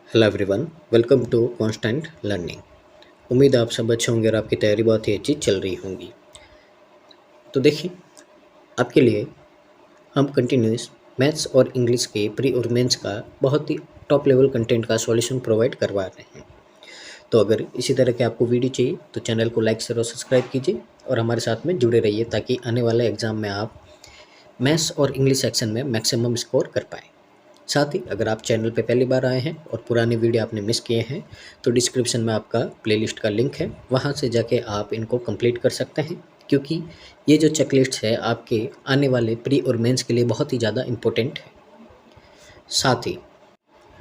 Hello everyone, welcome to constant learning. उम्मीद है आप सब अच्छे होंगे और आपकी तैयारी बहुत ही अच्छी चल रही होंगी। तो देखिए, आपके लिए हम कंटिन्यूस मैथ्स और इंग्लिश के प्री और मेंस का बहुत ही टॉप लेवल कंटेंट का सॉल्यूशन प्रोवाइड करवा रहे हैं। तो अगर इसी तरह के आपको वीडियो चाहिए तो चैनल को लाइक शेयर और सब्सक्राइब कीजिए और हमारे साथ में जुड़े रहिए ताकि आने वाले एग्ज़ाम में आप मैथ्स और इंग्लिश सेक्शन में मैक्सिमम स्कोर कर पाएँ। साथ ही अगर आप चैनल पे पहली बार आए हैं और पुराने वीडियो आपने मिस किए हैं तो डिस्क्रिप्शन में आपका प्लेलिस्ट का लिंक है, वहां से जाके आप इनको कंप्लीट कर सकते हैं क्योंकि ये जो चेकलिस्ट है आपके आने वाले प्री और मेंस के लिए बहुत ही ज़्यादा इम्पोर्टेंट है। साथ ही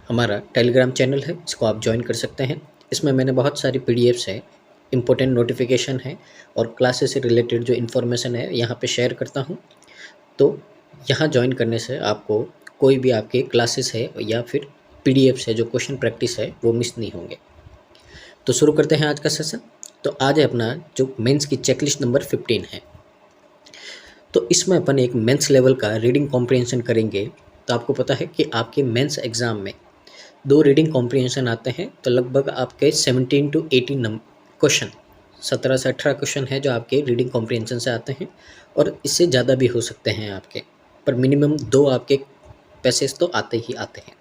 हमारा टेलीग्राम चैनल है, इसको आप ज्वाइन कर सकते हैं। इसमें मैंने बहुत सारी पीडीएफ्स है, इम्पोर्टेंट नोटिफिकेशन है और क्लासेस से रिलेटेड जो इन्फॉर्मेशन है यहाँ पे शेयर करता हूँ। तो यहाँ ज्वाइन करने से आपको कोई भी आपके क्लासेस है या फिर पीडीएफ्स है, जो क्वेश्चन प्रैक्टिस है, वो मिस नहीं होंगे। तो शुरू करते हैं आज का सेशन। तो आज है अपना जो मेंस की चेकलिस्ट नंबर 15 है। तो इसमें अपन एक मेंस लेवल का रीडिंग कॉम्प्रिहेंशन करेंगे। तो आपको पता है कि आपके मेंस एग्ज़ाम में 2 रीडिंग कॉम्प्रिहेंशन आते हैं, तो लगभग आपके 17 to 18 क्वेश्चन, 17 से 18 क्वेश्चन है जो आपके रीडिंग कॉम्प्रिहेंशन से आते हैं और इससे ज़्यादा भी हो सकते हैं आपके, पर मिनिमम 2 आपके पैसेज तो आते ही आते हैं।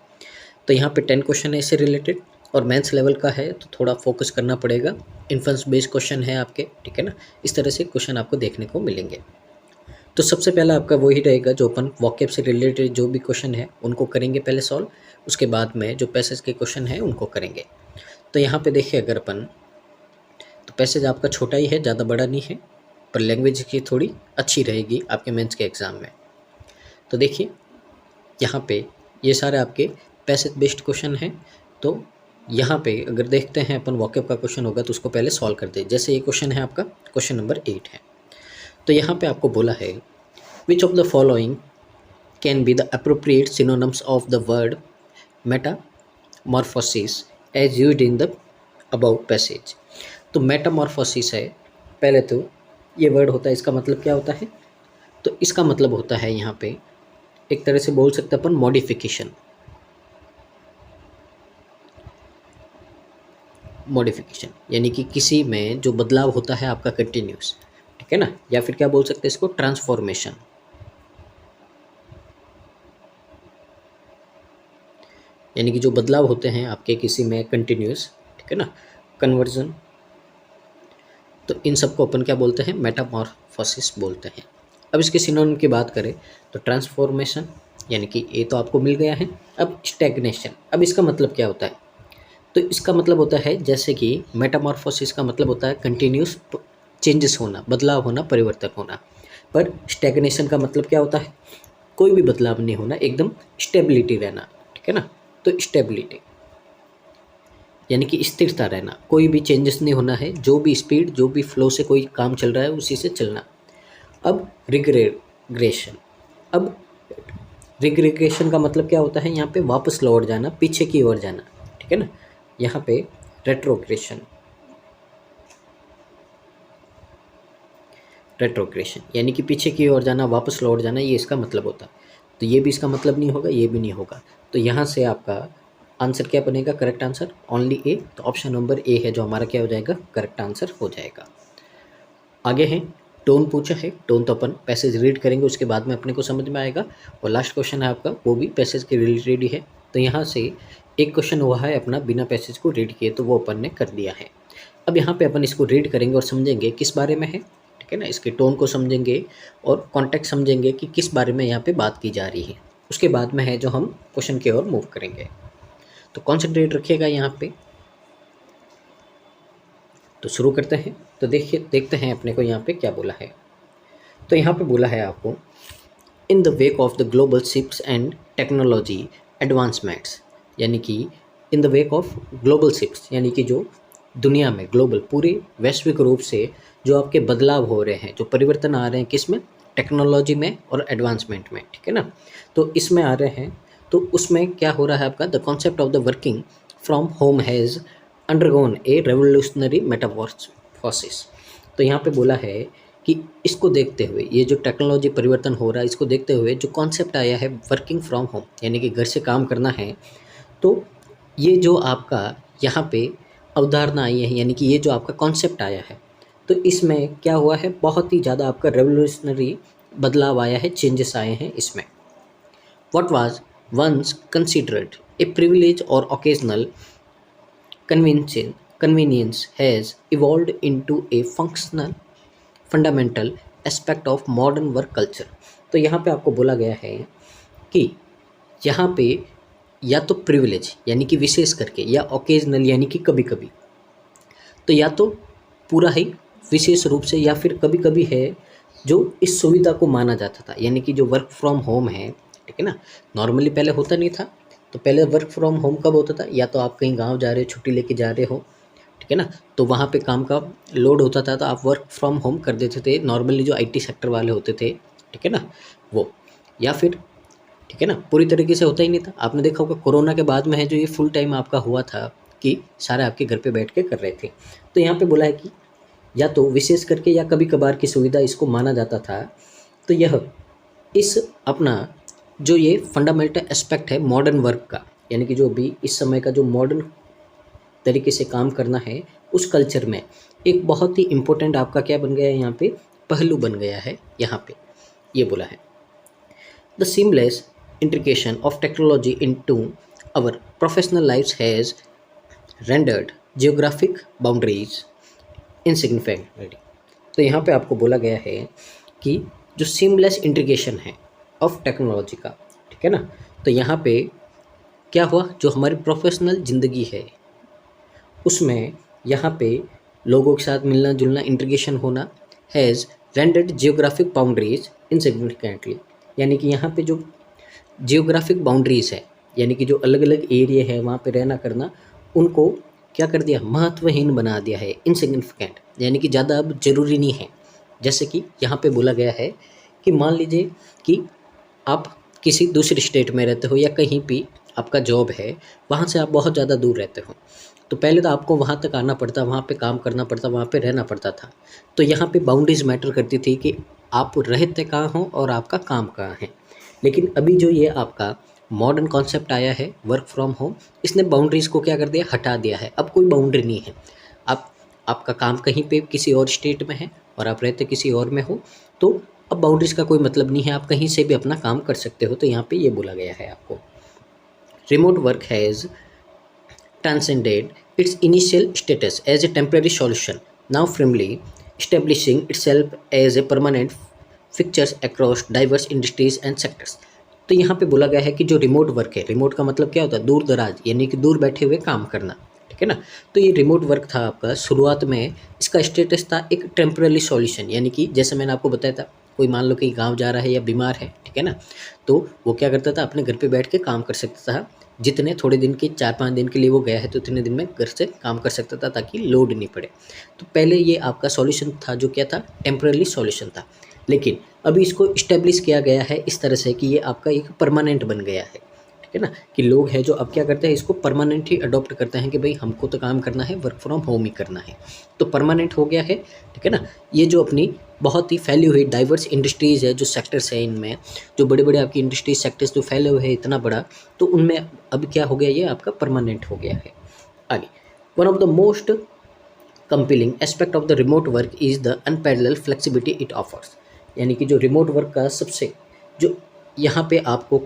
तो यहाँ पे 10 क्वेश्चन है इससे रिलेटेड और मेंस लेवल का है तो थोड़ा फोकस करना पड़ेगा। इन्फ्रेंस बेस्ड क्वेश्चन है आपके, ठीक है ना। इस तरह से क्वेश्चन आपको देखने को मिलेंगे। तो सबसे पहला आपका वही रहेगा जो अपन वोकैब से रिलेटेड जो भी क्वेश्चन है उनको करेंगे पहले सॉल्व, उसके बाद में जो पैसेज के क्वेश्चन है उनको करेंगे। तो यहाँ पे देखिए, अगर अपन, तो पैसेज आपका छोटा ही है, ज़्यादा बड़ा नहीं है, पर लैंग्वेज की थोड़ी अच्छी रहेगी आपके मेंस के एग्ज़ाम में। तो देखिए यहाँ पे ये सारे आपके पैसेज बेस्ड क्वेश्चन हैं। तो यहाँ पे अगर देखते हैं अपन, वोकैब का क्वेश्चन होगा तो उसको पहले सॉल्व करते हैं। जैसे ये क्वेश्चन है आपका, क्वेश्चन नंबर 8 है। तो यहाँ पे आपको बोला है which of the following can be the appropriate synonyms of the word metamorphosis as used in the above passage. तो मेटामॉर्फोसिस है, पहले तो ये वर्ड होता है, इसका मतलब क्या होता है? तो इसका मतलब होता है यहाँ पे एक तरह से बोल सकते हैं अपन मॉडिफिकेशन। मॉडिफिकेशन यानी कि किसी में जो बदलाव होता है आपका कंटिन्यूस, ठीक है ना, या फिर क्या बोल सकते हैं इसको, ट्रांसफॉर्मेशन। यानी कि जो बदलाव होते हैं आपके किसी में कंटिन्यूस, ठीक है ना, कन्वर्जन। तो इन सबको अपन क्या बोलते हैं? मेटामॉर्फोसिस बोलते हैं। अब इसके सिनोनिम की बात करें तो ट्रांसफॉर्मेशन, यानी कि ये तो आपको मिल गया है। अब स्टैग्नेशन, अब इसका मतलब क्या होता है? तो इसका मतलब होता है, जैसे कि मेटामॉर्फोसिस का मतलब होता है कंटिन्यूस चेंजेस होना, बदलाव होना, परिवर्तन होना। पर स्टैग्नेशन का मतलब क्या होता है? कोई भी बदलाव नहीं होना, एकदम स्टेबिलिटी रहना, ठीक है ना। तो स्टेबिलिटी यानी कि स्थिरता रहना, कोई भी चेंजेस नहीं होना है, जो भी स्पीड, जो भी फ्लो से कोई काम चल रहा है उसी से चलना। अब रिग्रेशन, अब रिग्रेशन का मतलब क्या होता है? यहाँ पे वापस लौट जाना, पीछे की ओर जाना, ठीक है ना। यहाँ पे रेट्रोग्रेशन, रेट्रोग्रेशन यानी कि पीछे की ओर जाना, वापस लौट जाना, ये इसका मतलब होता है। तो ये भी इसका मतलब नहीं होगा, ये भी नहीं होगा। तो यहाँ से आपका आंसर क्या बनेगा? करेक्ट आंसर ओनली ए। तो ऑप्शन नंबर ए है जो हमारा क्या हो जाएगा? करेक्ट आंसर हो जाएगा। आगे है टोन पूछा है। टोन तो अपन पैसेज रीड करेंगे उसके बाद में अपने को समझ में आएगा। और लास्ट क्वेश्चन है आपका, वो भी पैसेज के रिलेटेड ही है। तो यहाँ से एक क्वेश्चन हुआ है अपना बिना पैसेज को रीड किए, तो वो अपन ने कर दिया है। अब यहाँ पे अपन इसको रीड करेंगे और समझेंगे किस बारे में है, ठीक है ना। इसके टोन को समझेंगे और कॉन्टेक्स्ट समझेंगे कि किस बारे में यहाँ पे बात की जा रही है। उसके बाद में है जो हम क्वेश्चन की ओर मूव करेंगे। तो कॉन्सेंट्रेट रखिएगा यहाँ पे। तो शुरू करते हैं। तो देखिए, देखते हैं अपने को यहाँ पे क्या बोला है। तो यहाँ पे बोला है आपको, in the wake of the global shifts and technology advancements, यानी कि in the wake of global shifts यानी कि जो दुनिया में ग्लोबल, पूरे वैश्विक रूप से जो आपके बदलाव हो रहे हैं, जो परिवर्तन आ रहे हैं, किस में? टेक्नोलॉजी में और एडवांसमेंट में, ठीक है ना। तो इसमें आ रहे हैं, तो उसमें क्या हो रहा है आपका, the concept of the working from home has undergone A revolutionary Metamorphosis. तो यहाँ पे बोला है कि इसको देखते हुए, ये जो टेक्नोलॉजी परिवर्तन हो रहा है, इसको देखते हुए जो कॉन्सेप्ट आया है वर्किंग फ्रॉम होम, यानी कि घर से काम करना है, तो ये जो आपका यहाँ पे अवधारणा आई है, यानी कि ये जो आपका कॉन्सेप्ट आया है, तो इसमें क्या हुआ है, बहुत ही ज़्यादा आपका रेवोल्यूशनरी बदलाव आया है, चेंजेस आए हैं इसमें। What was once considered a privilege or occasional convenience has evolved into a functional fundamental aspect of modern work culture। तो यहाँ पे आपको बोला गया है कि यहाँ पे या तो प्रिविलेज यानी कि विशेष करके, या ओकेजनल यानी कि कभी कभी, तो या तो पूरा ही विशेष रूप से, या फिर कभी कभी है जो इस सुविधा को माना जाता था, यानी कि जो वर्क फ्रॉम होम है, ठीक है ना। नॉर्मली पहले होता नहीं था, तो पहले वर्क फ्रॉम होम कब होता था, या तो आप कहीं गांव जा रहे हो, छुट्टी लेके जा रहे हो, ठीक है ना, तो वहाँ पे काम का लोड होता था, तो आप वर्क फ्रॉम होम कर देते थे, नॉर्मली जो आईटी सेक्टर वाले होते थे, ठीक है ना, वो, या फिर, ठीक है ना, पूरी तरीके से होता ही नहीं था। आपने देखा होगा कोरोना के बाद में है जो ये फुल टाइम आपका हुआ था कि सारे आपके घर पे बैठ के कर रहे थे। तो यहाँ पे बोला है कि या तो विशेष करके या कभी कभार की सुविधा इसको माना जाता था। तो यह इस अपना जो ये फंडामेंटल एस्पेक्ट है मॉडर्न वर्क का, यानी कि जो अभी इस समय का जो मॉडर्न तरीके से काम करना है, उस कल्चर में एक बहुत ही इम्पोर्टेंट आपका क्या बन गया है, यहाँ पे पहलू बन गया है। यहाँ पे ये बोला है the seamless integration of technology into our professional lives has rendered geographic boundaries insignificant। तो यहाँ पे आपको बोला गया है कि जो सीमलेस इंटीग्रेशन है ऑफ टेक्नोलॉजी का, ठीक है ना, तो यहाँ पे क्या हुआ, जो हमारी प्रोफेशनल ज़िंदगी है उसमें यहाँ पे लोगों के साथ मिलना जुलना, इंटीग्रेशन होना, हैज़ रेंडर्ड जियोग्राफिक बाउंड्रीज इनसिग्निफिकेंटली, यानी कि यहाँ पे जो जियोग्राफिक बाउंड्रीज है, यानी कि जो अलग अलग एरिया है वहाँ पे रहना करना, उनको क्या कर दिया, महत्वहीन बना दिया है, इनसिग्निफिकेंट, यानी कि ज़्यादा अब ज़रूरी नहीं है। जैसे कि यहाँ पे बोला गया है कि मान लीजिए कि आप किसी दूसरी स्टेट में रहते हो, या कहीं भी आपका जॉब है, वहाँ से आप बहुत ज़्यादा दूर रहते हो, तो पहले तो आपको वहाँ तक आना पड़ता, वहाँ पे काम करना पड़ता, वहाँ पे रहना पड़ता था। तो यहाँ पे बाउंड्रीज मैटर करती थी कि आप रहते कहाँ हो और आपका काम कहाँ है। लेकिन अभी जो ये आपका मॉडर्न कॉन्सेप्ट आया है वर्क फ्रॉम होम, इसने बाउंड्रीज़ को क्या कर दिया, हटा दिया है। अब कोई बाउंड्री नहीं है, आपका काम कहीं पे किसी और स्टेट में है और आप रहते किसी और में हो, तो अब बाउंड्रीज़ का कोई मतलब नहीं है, आप कहीं से भी अपना काम कर सकते हो। तो यहाँ पे ये बोला गया है आपको, remote work has transcended its initial status as a temporary solution, now firmly establishing itself as a permanent fixture across diverse industries and sectors। तो यहाँ पे बोला गया है कि जो रिमोट वर्क है, रिमोट का मतलब क्या होता है, दूर दराज, यानी कि दूर बैठे हुए काम करना, ठीक है ना। तो ये रिमोट वर्क था आपका, शुरुआत में इसका स्टेटस था एक टेम्पररी सॉल्यूशन, यानी कि जैसे मैंने आपको बताया था, कोई मान लो कि गांव जा रहा है या बीमार है, ठीक है ना, तो वो क्या करता था, अपने घर पे बैठ के काम कर सकता था। जितने थोड़े दिन के 4-5 दिन के लिए वो गया है, तो उतने दिन में घर से काम कर सकता था, ताकि लोड नहीं पड़े। तो पहले ये आपका सॉल्यूशन था, जो क्या था, टेम्पररी सॉल्यूशन था। लेकिन अभी इसको इस्टेब्लिश किया गया है इस तरह से कि ये आपका एक परमानेंट बन गया है, ठीक है ना, कि लोग हैं जो अब क्या करते हैं, इसको परमानेंट ही अडॉप्ट करते हैं कि भाई हमको तो काम करना है, वर्क फ्रॉम होम ही करना है, तो परमानेंट हो गया है, ठीक है ना। ये जो अपनी बहुत ही फैली हुई डाइवर्स इंडस्ट्रीज़ है, जो सेक्टर्स है, इनमें जो बड़े बड़े आपकी इंडस्ट्रीज सेक्टर्स जो फैले हुए हैं इतना बड़ा, तो उनमें अब क्या हो गया, ये आपका परमानेंट हो गया है। आगे, one of the most compelling aspect of the remote work is the unparalleled flexibility it offers, यानी कि जो रिमोट वर्क का सबसे जो यहाँ पे आपको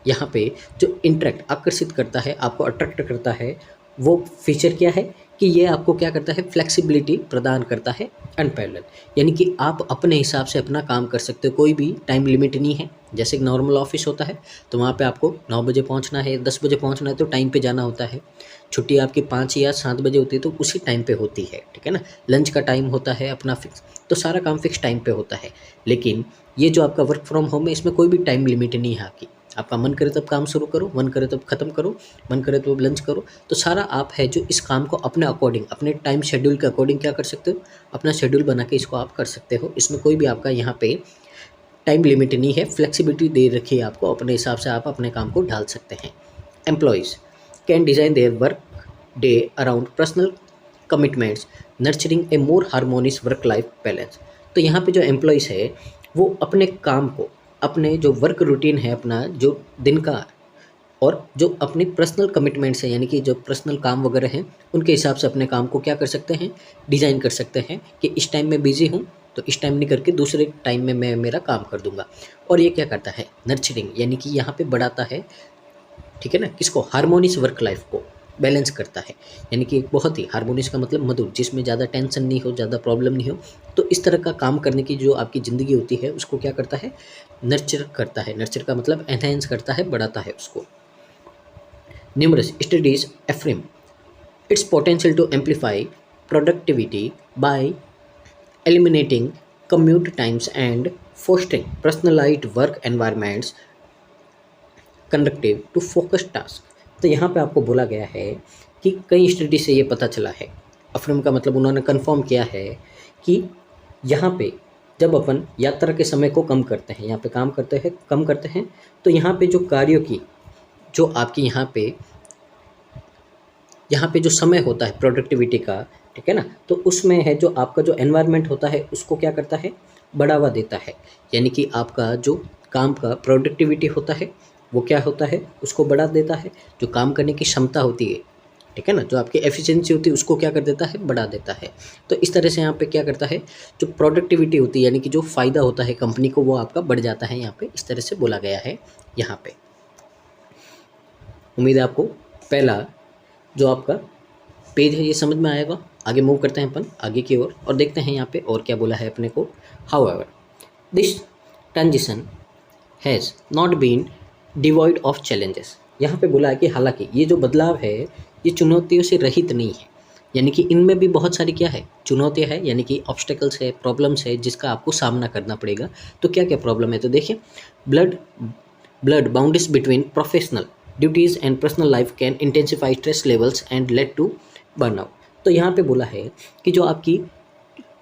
यहाँ पे जो इंटरेक्ट आकर्षित करता है, आपको अट्रैक्ट करता है, वो फीचर क्या है कि ये आपको क्या करता है, फ्लेक्सिबिलिटी प्रदान करता है, अनपैरेलल, यानी कि आप अपने हिसाब से अपना काम कर सकते हो, कोई भी टाइम लिमिट नहीं है। जैसे एक नॉर्मल ऑफिस होता है, तो वहाँ पे आपको 9 बजे पहुँचना है, 10 बजे पहुँचना है, तो टाइम पे जाना होता है। छुट्टी आपकी 5 या 7 बजे होती है, तो उसी टाइम पे होती है, ठीक है ना। लंच का टाइम होता है अपना फिक्स, तो सारा काम फिक्स टाइम पे होता है। लेकिन ये जो आपका वर्क फ्रॉम होम है, इसमें कोई भी टाइम लिमिट नहीं है आपकी, आपका मन करे तब काम शुरू करो, मन करे तब ख़त्म करो, मन करे तो लंच करो, तो सारा आप है जो इस काम को अपने अकॉर्डिंग, अपने टाइम शेड्यूल के अकॉर्डिंग क्या कर सकते हो, अपना शेड्यूल बना के इसको आप कर सकते हो। इसमें कोई भी आपका यहाँ पे टाइम लिमिट नहीं है, फ्लेक्सिबिलिटी दे रखी है आपको, अपने हिसाब से आप अपने काम को ढाल सकते हैं। Employees can design their work day around personal commitments nurturing A more harmonious work life balance. तो यहाँ पे जो एम्प्लॉयज़ है वो अपने काम को, अपने जो वर्क रूटीन है, अपना जो दिन का और जो अपनी पर्सनल कमिटमेंट्स हैं यानी कि जो पर्सनल काम वगैरह हैं उनके हिसाब से अपने काम को क्या कर सकते हैं, डिज़ाइन कर सकते हैं कि इस टाइम में बिज़ी हूँ तो इस टाइम नहीं करके दूसरे टाइम में मैं मेरा काम कर दूंगा। और ये क्या करता है, नर्चरिंग यानी कि यहाँ पे बढ़ाता है, ठीक है ना, किसको, हार्मोनियस वर्क लाइफ को बैलेंस करता है। यानी कि एक बहुत ही हार्मोनियस का मतलब मधुर, जिसमें ज़्यादा टेंशन नहीं हो, ज़्यादा प्रॉब्लम नहीं हो। तो इस तरह का काम करने की जो आपकी ज़िंदगी होती है उसको क्या करता है, नर्चर करता है। नर्चर का मतलब एनहेंस करता है, बढ़ाता है उसको। Numerous studies Ephraim its potential to amplify productivity by eliminating commute times and fostering personalized work environments conducive to focused tasks। तो यहाँ पे आपको बोला गया है कि कई स्टडी से ये पता चला है, अफर्म का मतलब उन्होंने कंफर्म किया है कि यहाँ पे जब अपन यात्रा के समय को कम करते हैं, यहाँ पे काम करते हैं, कम करते हैं, तो यहाँ पे जो कार्यों की जो आपकी यहाँ पे जो समय होता है प्रोडक्टिविटी का, ठीक है ना, तो उसमें है जो आपका जो एनवायरनमेंट होता है उसको क्या करता है, बढ़ावा देता है। यानी कि आपका जो काम का प्रोडक्टिविटी होता है वो क्या होता है, उसको बढ़ा देता है। जो काम करने की क्षमता होती है, ठीक है ना, जो आपकी एफिशिएंसी होती है उसको क्या कर देता है, बढ़ा देता है। तो इस तरह से यहाँ पे क्या करता है, जो प्रोडक्टिविटी होती है यानी कि जो फ़ायदा होता है कंपनी को वो आपका बढ़ जाता है। यहाँ पे इस तरह से बोला गया है। यहाँ पे उम्मीद है आपको पहला जो आपका पेज है ये समझ में आएगा। आगे मूव करते हैं अपन आगे की ओर और देखते हैं यहाँ पे और क्या बोला है अपने को। However this transition has not been devoid of challenges. यहाँ पे बोला है कि हालांकि ये जो बदलाव है ये चुनौतियों से रहित नहीं है, यानी कि इनमें भी बहुत सारी क्या है, चुनौतियाँ है, यानी कि ऑब्स्टेकल्स है, प्रॉब्लम्स है जिसका आपको सामना करना पड़ेगा। तो क्या क्या प्रॉब्लम है, तो देखिए, blurred boundaries between professional duties and personal life can intensify stress levels and lead to burnout. तो यहाँ पे बोला है कि जो आपकी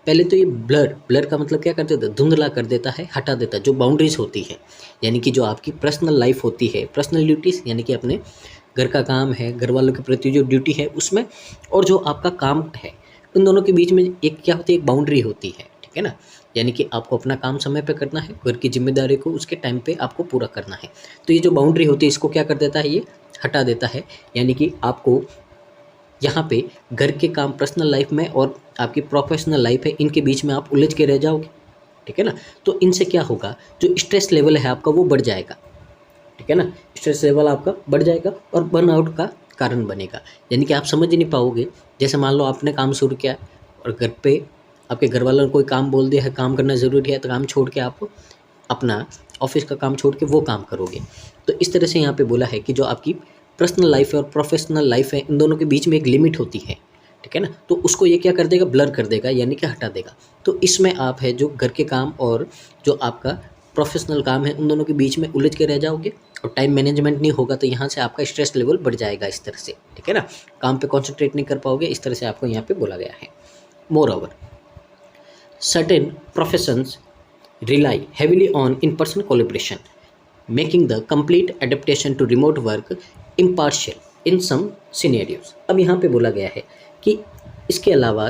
पहले तो ये ब्लर का मतलब क्या कर देता है, धुंधला कर देता है, हटा देता है जो बाउंड्रीज होती है। यानी कि जो आपकी पर्सनल लाइफ होती है, पर्सनल ड्यूटीज़ यानी कि अपने घर का काम है, घर वालों के प्रति जो ड्यूटी है उसमें, और जो आपका काम है, उन दोनों के बीच में एक क्या होती है, एक बाउंड्री होती है, ठीक है ना। यानी कि आपको अपना काम समय पे करना है, घर की जिम्मेदारी को उसके टाइम पे आपको पूरा करना है। तो ये जो बाउंड्री होती है इसको क्या कर देता है, ये हटा देता है। यानी कि आपको यहाँ पे घर के काम, पर्सनल लाइफ में और आपकी प्रोफेशनल लाइफ है, इनके बीच में आप उलझ के रह जाओगे, ठीक है ना। तो इनसे क्या होगा, जो स्ट्रेस लेवल है आपका वो बढ़ जाएगा, ठीक है ना। स्ट्रेस लेवल आपका बढ़ जाएगा और बर्नआउट का कारण बनेगा। यानी कि आप समझ ही नहीं पाओगे। जैसे मान लो आपने काम शुरू किया और घर पे आपके घर वालों ने कोई काम बोल दिया है, काम करना ज़रूरी है, तो काम छोड़ के आप अपना ऑफिस का काम छोड़ के वो काम करोगे। तो इस तरह से यहाँ पे बोला है कि जो आपकी पर्सनल लाइफ है और प्रोफेशनल लाइफ है, इन दोनों के बीच में एक लिमिट होती है, ठीक है ना। तो उसको ये क्या कर देगा, ब्लर कर देगा, यानी कि हटा देगा। तो इसमें आप है जो घर के काम और जो आपका प्रोफेशनल काम है उन दोनों के बीच में उलझ के रह जाओगे और टाइम मैनेजमेंट नहीं होगा। तो यहाँ से आपका स्ट्रेस लेवल बढ़ जाएगा इस तरह से, ठीक है ना। काम पे कॉन्सेंट्रेट नहीं कर पाओगे, इस तरह से आपको यहाँ पे बोला गया है। More over certain professions rely heavily on in-person collaboration, making the complete adaptation to remote work impartial in some scenarios। अब यहाँ पे बोला गया है कि इसके अलावा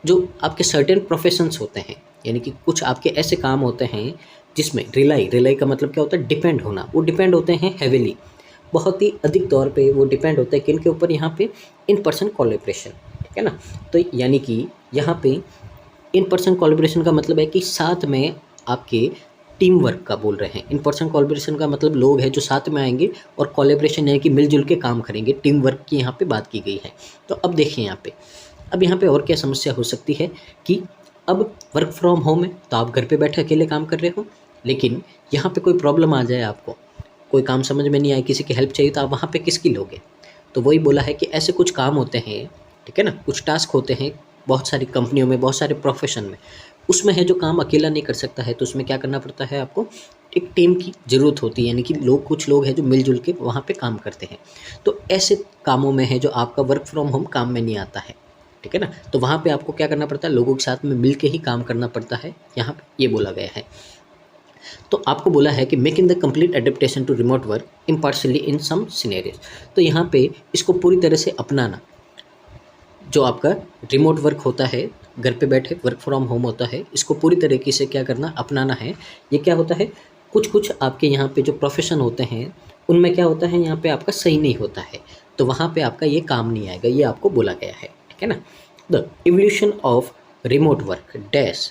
जो आपके सर्टेन प्रोफेशंस होते हैं, यानी कि कुछ आपके ऐसे काम होते हैं जिसमें रिलाई का मतलब क्या होता है, डिपेंड होना। वो डिपेंड होते हैं हेविली, बहुत ही अधिक तौर पे वो डिपेंड होता है किन के ऊपर, यहाँ पे इन पर्सन कोलैबोरेशन, ठीक है ना। तो यानी कि यहाँ पे इन पर्सन कोलैबोरेशन का मतलब है कि साथ में आपके टीम वर्क का बोल रहे हैं। इन पर्सन कोलैबोरेशन का मतलब लोग हैं जो साथ में आएंगे और कोलैबोरेशन यानी कि मिलजुल के काम करेंगे, टीम वर्क की यहाँ पे बात की गई है। तो अब देखिए यहाँ पे और क्या समस्या हो सकती है कि अब वर्क फ्रॉम होम है तो आप घर पे बैठे अकेले काम कर रहे हो, लेकिन यहाँ पे कोई प्रॉब्लम आ जाए, आपको कोई काम समझ में नहीं आए, किसी की हेल्प चाहिए, तो आप वहाँ पे किसकी लोगे। तो वही बोला है कि ऐसे कुछ काम होते हैं, ठीक है ना, कुछ टास्क होते हैं बहुत सारी कंपनियों में, बहुत सारे प्रोफेशन में, उसमें है जो काम अकेला नहीं कर सकता है, तो उसमें क्या करना पड़ता है, आपको एक टीम की ज़रूरत होती है। यानी कि कुछ लोग हैं जो मिलजुल के वहाँ पे काम करते हैं। तो ऐसे कामों में है जो आपका वर्क फ्रॉम होम काम में नहीं आता है, ठीक है ना। तो वहाँ पे आपको क्या करना पड़ता है, लोगों के साथ में मिल के ही काम करना पड़ता है, यहाँ पे ये बोला गया है। तो आपको बोला है कि making the complete adaptation to remote work impartially in some scenarios. तो यहाँ पे इसको पूरी तरह से अपनाना, जो आपका रिमोट वर्क होता है, घर पे बैठे वर्क फ्रॉम होम होता है, इसको पूरी तरीके से क्या करना, अपनाना है। ये क्या होता है, कुछ आपके यहाँ पे जो प्रोफेशन होते हैं उनमें क्या होता है यहाँ पे आपका सही नहीं होता है, तो वहाँ पे आपका ये काम नहीं आएगा, ये आपको बोला गया है, ठीक है ना। The evolution of remote work dash,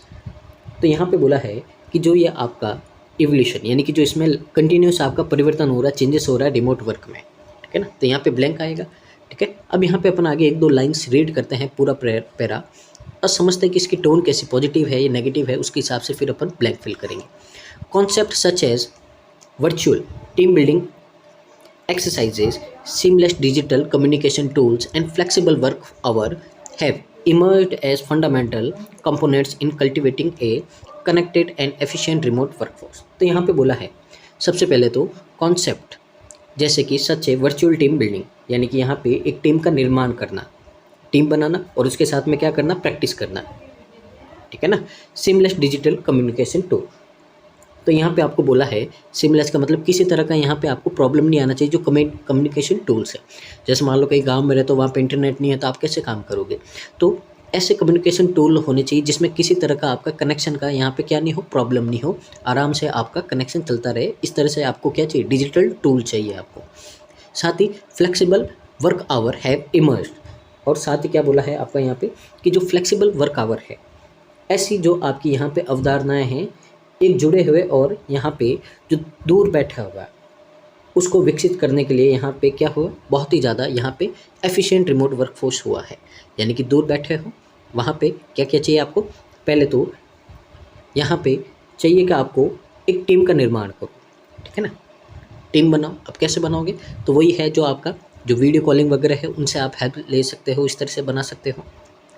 तो यहाँ पे बोला है कि जो ये आपका इवोल्यूशन यानी कि जो इसमें कंटिन्यूस आपका परिवर्तन हो रहा है, चेंजेस हो रहा है रिमोट वर्क में, ठीक है ना, तो यहाँ पे ब्लैंक आएगा, ठीक है। अब यहाँ पे अपन आगे एक दो लाइन्स रीड करते हैं पूरा पैरा और समझते हैं कि इसकी टोन कैसी पॉजिटिव है या नेगेटिव है, उसके हिसाब से फिर अपन ब्लैंक फिल करेंगे। Concept such as virtual team building exercises, seamless digital communication tools, and flexible work hour have emerged as fundamental components in cultivating a connected and efficient remote workforce। तो यहाँ पे बोला है सबसे पहले तो कॉन्सेप्ट जैसे कि सच है वर्चुअल टीम बिल्डिंग, यानी कि यहाँ पे एक टीम का निर्माण करना, टीम बनाना और उसके साथ में क्या करना, प्रैक्टिस करना, ठीक है ना। सीमलेस डिजिटल कम्युनिकेशन टूल, तो यहाँ पे आपको बोला है सिमलेस का मतलब किसी तरह का यहाँ पे आपको प्रॉब्लम नहीं आना चाहिए जो कम्युनिकेशन टूल्स है। जैसे मान लो कहीं गांव में रहे तो वहाँ पे इंटरनेट नहीं है तो आप कैसे काम करोगे, तो ऐसे कम्युनिकेशन टूल होने चाहिए जिसमें किसी तरह का आपका कनेक्शन का यहाँ पे क्या नहीं हो, प्रॉब्लम नहीं हो, आराम से आपका कनेक्शन चलता रहे। इस तरह से आपको क्या चाहिए, डिजिटल टूल चाहिए आपको। साथ ही flexible work hour have emerged, और साथ ही क्या बोला है आपका यहाँ पे कि जो फ्लेक्सिबल वर्क आवर है, ऐसी जो आपकी यहाँ पे अवधारणाएँ हैं एक जुड़े हुए और यहाँ पे जो दूर बैठा हुआ उसको विकसित करने के लिए यहाँ पे क्या हुआ, बहुत ही ज़्यादा यहाँ पे एफिशिएंट रिमोट वर्कफोर्स हुआ है। यानी कि दूर बैठे हो वहाँ पे क्या क्या चाहिए आपको, पहले तो यहाँ पे चाहिए कि आपको एक टीम का निर्माण करो, ठीक है ना, टीम बनाओ। अब कैसे बनाओगे, तो वही है जो आपका जो वीडियो कॉलिंग वगैरह है उनसे आप हेल्प ले सकते हो, इस तरह से बना सकते हो,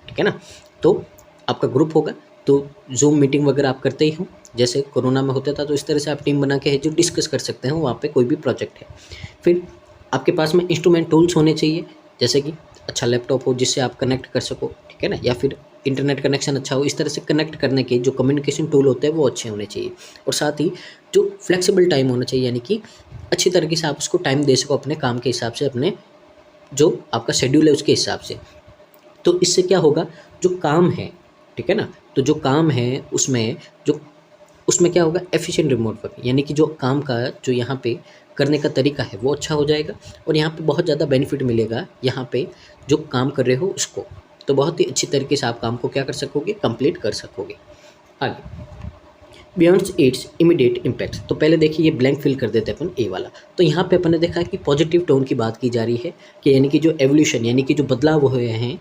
ठीक है ना। तो आपका ग्रुप होगा तो जूम मीटिंग वगैरह आप करते ही हो, जैसे कोरोना में होता था, तो इस तरह से आप टीम बना के है जो डिस्कस कर सकते हैं वहाँ पे कोई भी प्रोजेक्ट है। फिर आपके पास में इंस्ट्रूमेंट टूल्स होने चाहिए, जैसे कि अच्छा लैपटॉप हो जिससे आप कनेक्ट कर सको, ठीक है ना, या फिर इंटरनेट कनेक्शन अच्छा हो। इस तरह से कनेक्ट करने के जो कम्युनिकेशन टूल होते हैं वो अच्छे होने चाहिए। और साथ ही जो फ्लेक्सिबल टाइम होना चाहिए, यानी कि अच्छी तरीके से आप उसको टाइम दे सको अपने काम के हिसाब से, अपने जो आपका शेड्यूल है उसके हिसाब से। तो इससे क्या होगा, जो काम है, ठीक है ना, तो जो काम है उसमें क्या होगा, एफिशिएंट रिमोट वर्क, यानी कि जो काम का जो यहाँ पे करने का तरीका है वो अच्छा हो जाएगा और यहाँ पे बहुत ज़्यादा बेनिफिट मिलेगा यहाँ पे जो काम कर रहे हो उसको। तो बहुत ही अच्छी तरीके से आप काम को क्या कर सकोगे, कंप्लीट कर सकोगे। आगे बियॉन्ड इट्स इमीडिएट इम्पैक्ट, तो पहले देखिए ये ब्लैंक फिल कर देते हैं अपन ए वाला। तो यहाँ पे अपन ने देखा है कि पॉजिटिव टोन की बात की जा रही है कि यानी कि जो एवोल्यूशन यानी कि जो बदलाव हुए हैं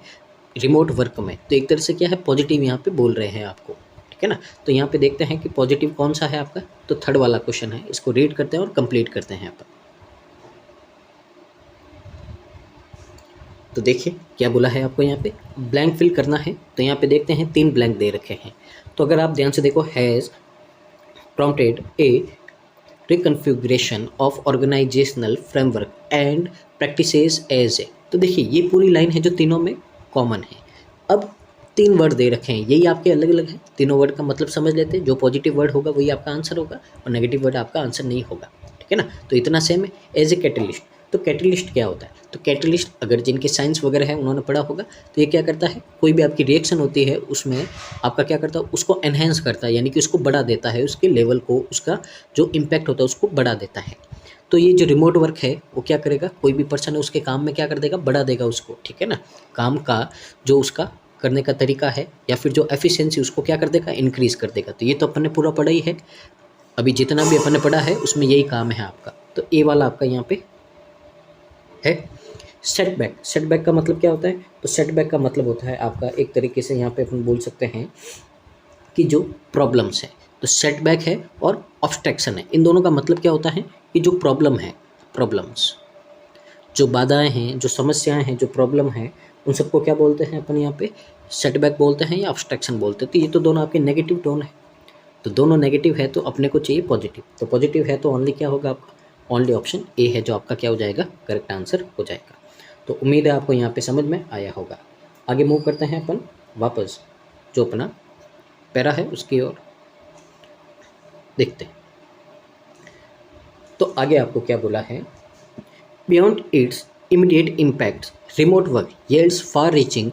रिमोट वर्क में, तो एक तरह से क्या है, पॉजिटिव यहाँ पे बोल रहे हैं आपको, ठीक है ना। तो यहाँ पे देखते हैं कि पॉजिटिव कौन सा है आपका, तो थर्ड वाला क्वेश्चन है, इसको रीड करते हैं और कंप्लीट करते हैं अपन। तो देखिए क्या बोला है आपको, यहाँ पे ब्लैंक फिल करना है। तो यहाँ पे देखते हैं 3 ब्लैंक दे रखे हैं, तो अगर आप ध्यान से देखो, has prompted a reconfiguration of organisational framework and practices as a, तो देखिए ये पूरी लाइन है जो तीनों में कॉमन है। अब 3 वर्ड दे रखे हैं, यही आपके अलग अलग हैं, तीनों वर्ड का मतलब समझ लेते हैं। जो पॉजिटिव वर्ड होगा वही आपका आंसर होगा और नेगेटिव वर्ड आपका आंसर नहीं होगा, ठीक है ना। तो इतना सेम है। एज ए कैटलिस्ट, तो कैटलिस्ट क्या होता है, तो कैटलिस्ट अगर जिनके साइंस वगैरह है उन्होंने पढ़ा होगा, तो ये क्या करता है, कोई भी आपकी रिएक्शन होती है उसमें आपका क्या करता है, उसको एनहेंस करता है, यानी कि उसको बढ़ा देता है, उसके लेवल को, उसका जो इम्पैक्ट होता है उसको बढ़ा देता है। तो ये जो रिमोट वर्क है वो क्या करेगा, कोई भी पर्सन है उसके काम में क्या कर देगा, बढ़ा देगा उसको, ठीक है ना। काम का जो उसका करने का तरीका है या फिर जो एफिशिएंसी उसको क्या कर देगा, इंक्रीज़ कर देगा। तो ये तो अपन ने पूरा पढ़ा ही है, अभी जितना भी अपन ने पढ़ा है उसमें यही काम है आपका। तो ए वाला आपका यहाँ पे है। सेटबैक, सेटबैक का मतलब क्या होता है, तो सेटबैक का मतलब होता है आपका एक तरीके से यहाँ पे अपन बोल सकते हैं कि जो प्रॉब्लम्स है, तो सेटबैक है और ऑब्स्ट्रक्शन है, इन दोनों का मतलब क्या होता है कि जो प्रॉब्लम है, प्रॉब्लम्स जो बाधाएं हैं, जो समस्याएं हैं, जो प्रॉब्लम है, उन सबको क्या बोलते हैं अपन यहाँ पे, सेटबैक बोलते हैं या ऑब्स्ट्रक्शन बोलते हैं। तो ये तो दोनों आपके नेगेटिव टोन है, तो दोनों नेगेटिव है, तो अपने को चाहिए पॉजिटिव। तो पॉजिटिव है तो ओनली क्या होगा आपका, ओनली ऑप्शन ए है जो आपका क्या हो जाएगा, करेक्ट आंसर हो जाएगा। तो उम्मीद है आपको यहाँ पे समझ में आया होगा। आगे मूव करते हैं अपन वापस जो अपना पैरा है उसकी ओर देखते हैं। तो आगे आपको क्या बोला है, beyond it's immediate impact remote work yields far reaching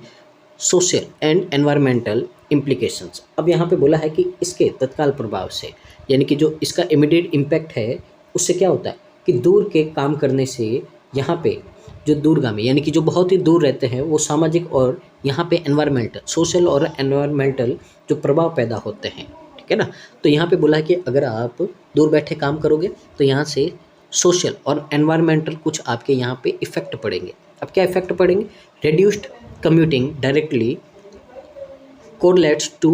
social and environmental implications. अब यहाँ पे बोला है कि इसके तत्काल प्रभाव से, यानी कि जो इसका इमीडिएट इम्पैक्ट है उससे क्या होता है, कि दूर के काम करने से यहाँ पे जो दूरगामी यानी कि जो बहुत ही दूर रहते हैं वो सामाजिक और यहाँ पे एनवायरमेंटल, सोशल और एनवायरमेंटल जो प्रभाव पैदा होते हैं, ठीक है ना। तो यहाँ पे बोला है कि अगर आप दूर बैठे काम करोगे तो यहाँ से सोशल और एनवायरमेंटल कुछ आपके यहाँ पे इफेक्ट पड़ेंगे। अब क्या इफेक्ट पड़ेंगे? Reduced commuting directly correlates to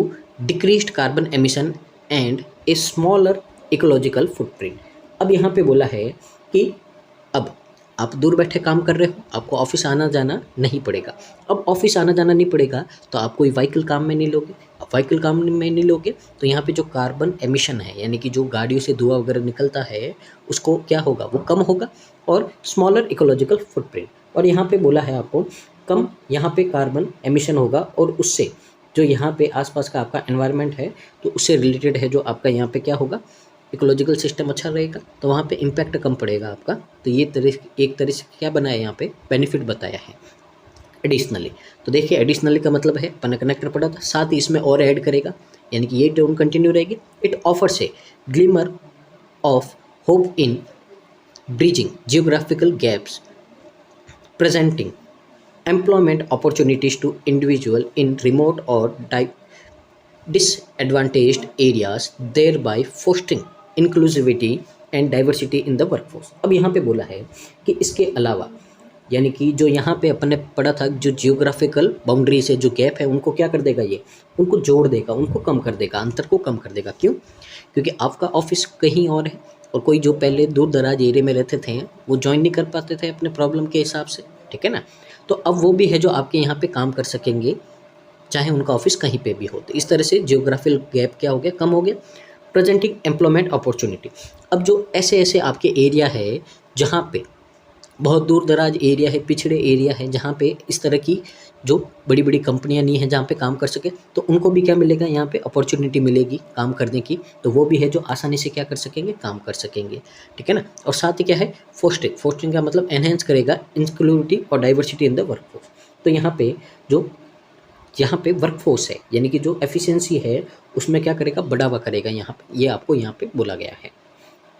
decreased carbon emission and a smaller ecological footprint। अब यहाँ पे बोला है कि अब आप दूर बैठे काम कर रहे हो, आपको ऑफिस आना जाना नहीं पड़ेगा। अब ऑफिस आना जाना नहीं पड़ेगा तो आप कोई व्हीकल काम में नहीं लोगे। अब व्हीकल काम में नहीं लोगे तो यहाँ पे जो कार्बन एमिशन है यानी कि जो गाड़ियों से धुआं वगैरह निकलता है उसको क्या होगा, वो कम होगा और स्मॉलर इकोलॉजिकल फुटप्रिंट। और यहाँ पे बोला है आपको कम यहाँ पे कार्बन एमिशन होगा और उससे जो यहाँ पे आसपास का आपका एनवायरनमेंट है तो उससे रिलेटेड है जो आपका यहाँ पे क्या होगा, इकोलॉजिकल सिस्टम अच्छा रहेगा, तो वहाँ पे इम्पैक्ट कम पड़ेगा आपका। तो ये एक तरह से क्या बनाया यहाँ पे बेनिफिट बताया है एडिशनली। तो देखिए एडिशनली का मतलब है अपन ने कनेक्टर पढ़ा था, साथ ही इसमें और ऐड करेगा यानी कि ये टर्म कंटिन्यू रहेगी। It offers A glimmer of hope in bridging geographical gaps presenting employment opportunities to individual in remote or disadvantaged areas, thereby fostering inclusivity and diversity in the workforce। अब यहाँ पे बोला है कि इसके अलावा यानी कि जो यहाँ पे अपन ने पढ़ा था जो जियोग्राफिकल बाउंड्री से जो गैप है उनको क्या कर देगा, ये उनको जोड़ देगा, उनको कम कर देगा, अंतर को कम कर देगा। क्यों? क्योंकि आपका ऑफिस कहीं और है और कोई जो पहले दूर दराज एरिया में रहते थे वो ज्वाइन नहीं कर पाते थे अपने प्रॉब्लम के हिसाब से, ठीक है ना। तो अब वो भी है जो आपके यहाँ पे काम कर सकेंगे चाहे उनका ऑफिस कहीं पे भी हो। तो इस तरह से जियोग्राफिकल गैप क्या हो गया, कम हो गया। प्रेजेंटिंग एम्प्लॉयमेंट अपॉर्चुनिटी, अब जो ऐसे ऐसे आपके एरिया है जहाँ पे बहुत दूर दराज एरिया है, पिछड़े एरिया है, जहाँ पे इस तरह की जो बड़ी बड़ी कंपनियां नहीं हैं जहाँ पे काम कर सके, तो उनको भी क्या मिलेगा, यहाँ पे अपॉर्चुनिटी मिलेगी काम करने की। तो वो भी है जो आसानी से क्या कर सकेंगे, काम कर सकेंगे, ठीक है ना। और साथ ही क्या है, फोस्टिंग का मतलब एनहेंस करेगा इंक्लूसिविटी और डाइवर्सिटी इन द वर्कफोर्स। तो यहाँ पे वर्कफोर्स है यानी कि जो एफिशिएंसी है उसमें क्या करेगा, बढ़ावा करेगा यहाँ पे, ये आपको यहाँ पे बोला गया है।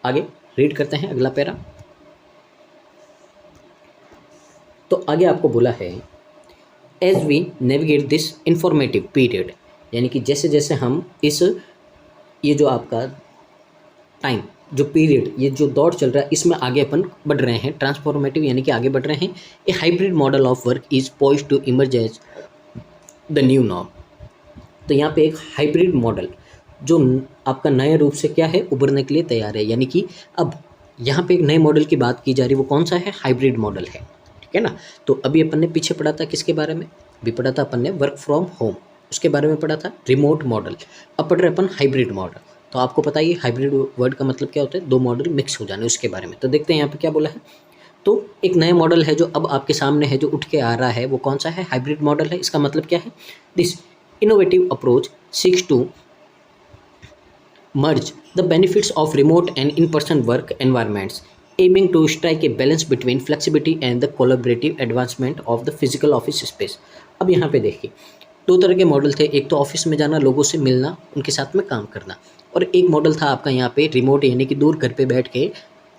आगे रीड करते हैं अगला पैरा। तो आगे आपको बोला है as we navigate this informative period, यानी कि जैसे जैसे हम ये जो आपका टाइम जो पीरियड ये जो दौर चल रहा है इसमें आगे अपन बढ़ रहे हैं, ट्रांसफॉर्मेटिव यानी कि आगे बढ़ रहे हैं। A hybrid model of work is poised to emerge as the new norm. तो यहाँ पे एक हाइब्रिड मॉडल जो आपका नए रूप से क्या है, उभरने के लिए तैयार है। यानी कि अब यहाँ पे एक नए मॉडल की बात की जा रही है, वो कौन सा है, हाइब्रिड मॉडल है, ठीक है ना। तो अभी अपन ने पीछे पढ़ा था किसके बारे में, भी पढ़ा था अपन ने वर्क फ्रॉम होम, उसके बारे में पढ़ा था रिमोट मॉडल। अब पढ़ रहे अपन हाइब्रिड मॉडल। तो आपको पता ही हाइब्रिड वर्ड का मतलब क्या होता है, दो मॉडल मिक्स हो जाने, उसके बारे में। तो देखते हैं यहाँ पे क्या बोला है। तो एक नया मॉडल है जो अब आपके सामने है, जो उठ के आ रहा है, वो कौन सा है, हाइब्रिड मॉडल है। इसका मतलब क्या है, this innovative approach seeks to merge the benefits of remote and in-person work environments, aiming to strike a balance between flexibility and the collaborative advancement of the physical office space। अब यहाँ पे देखिए दो तरह के मॉडल थे, एक तो ऑफिस में जाना, लोगों से मिलना, उनके साथ में काम करना, और एक मॉडल था आपका यहाँ पे रिमोट यानी कि दूर घर पे बैठ के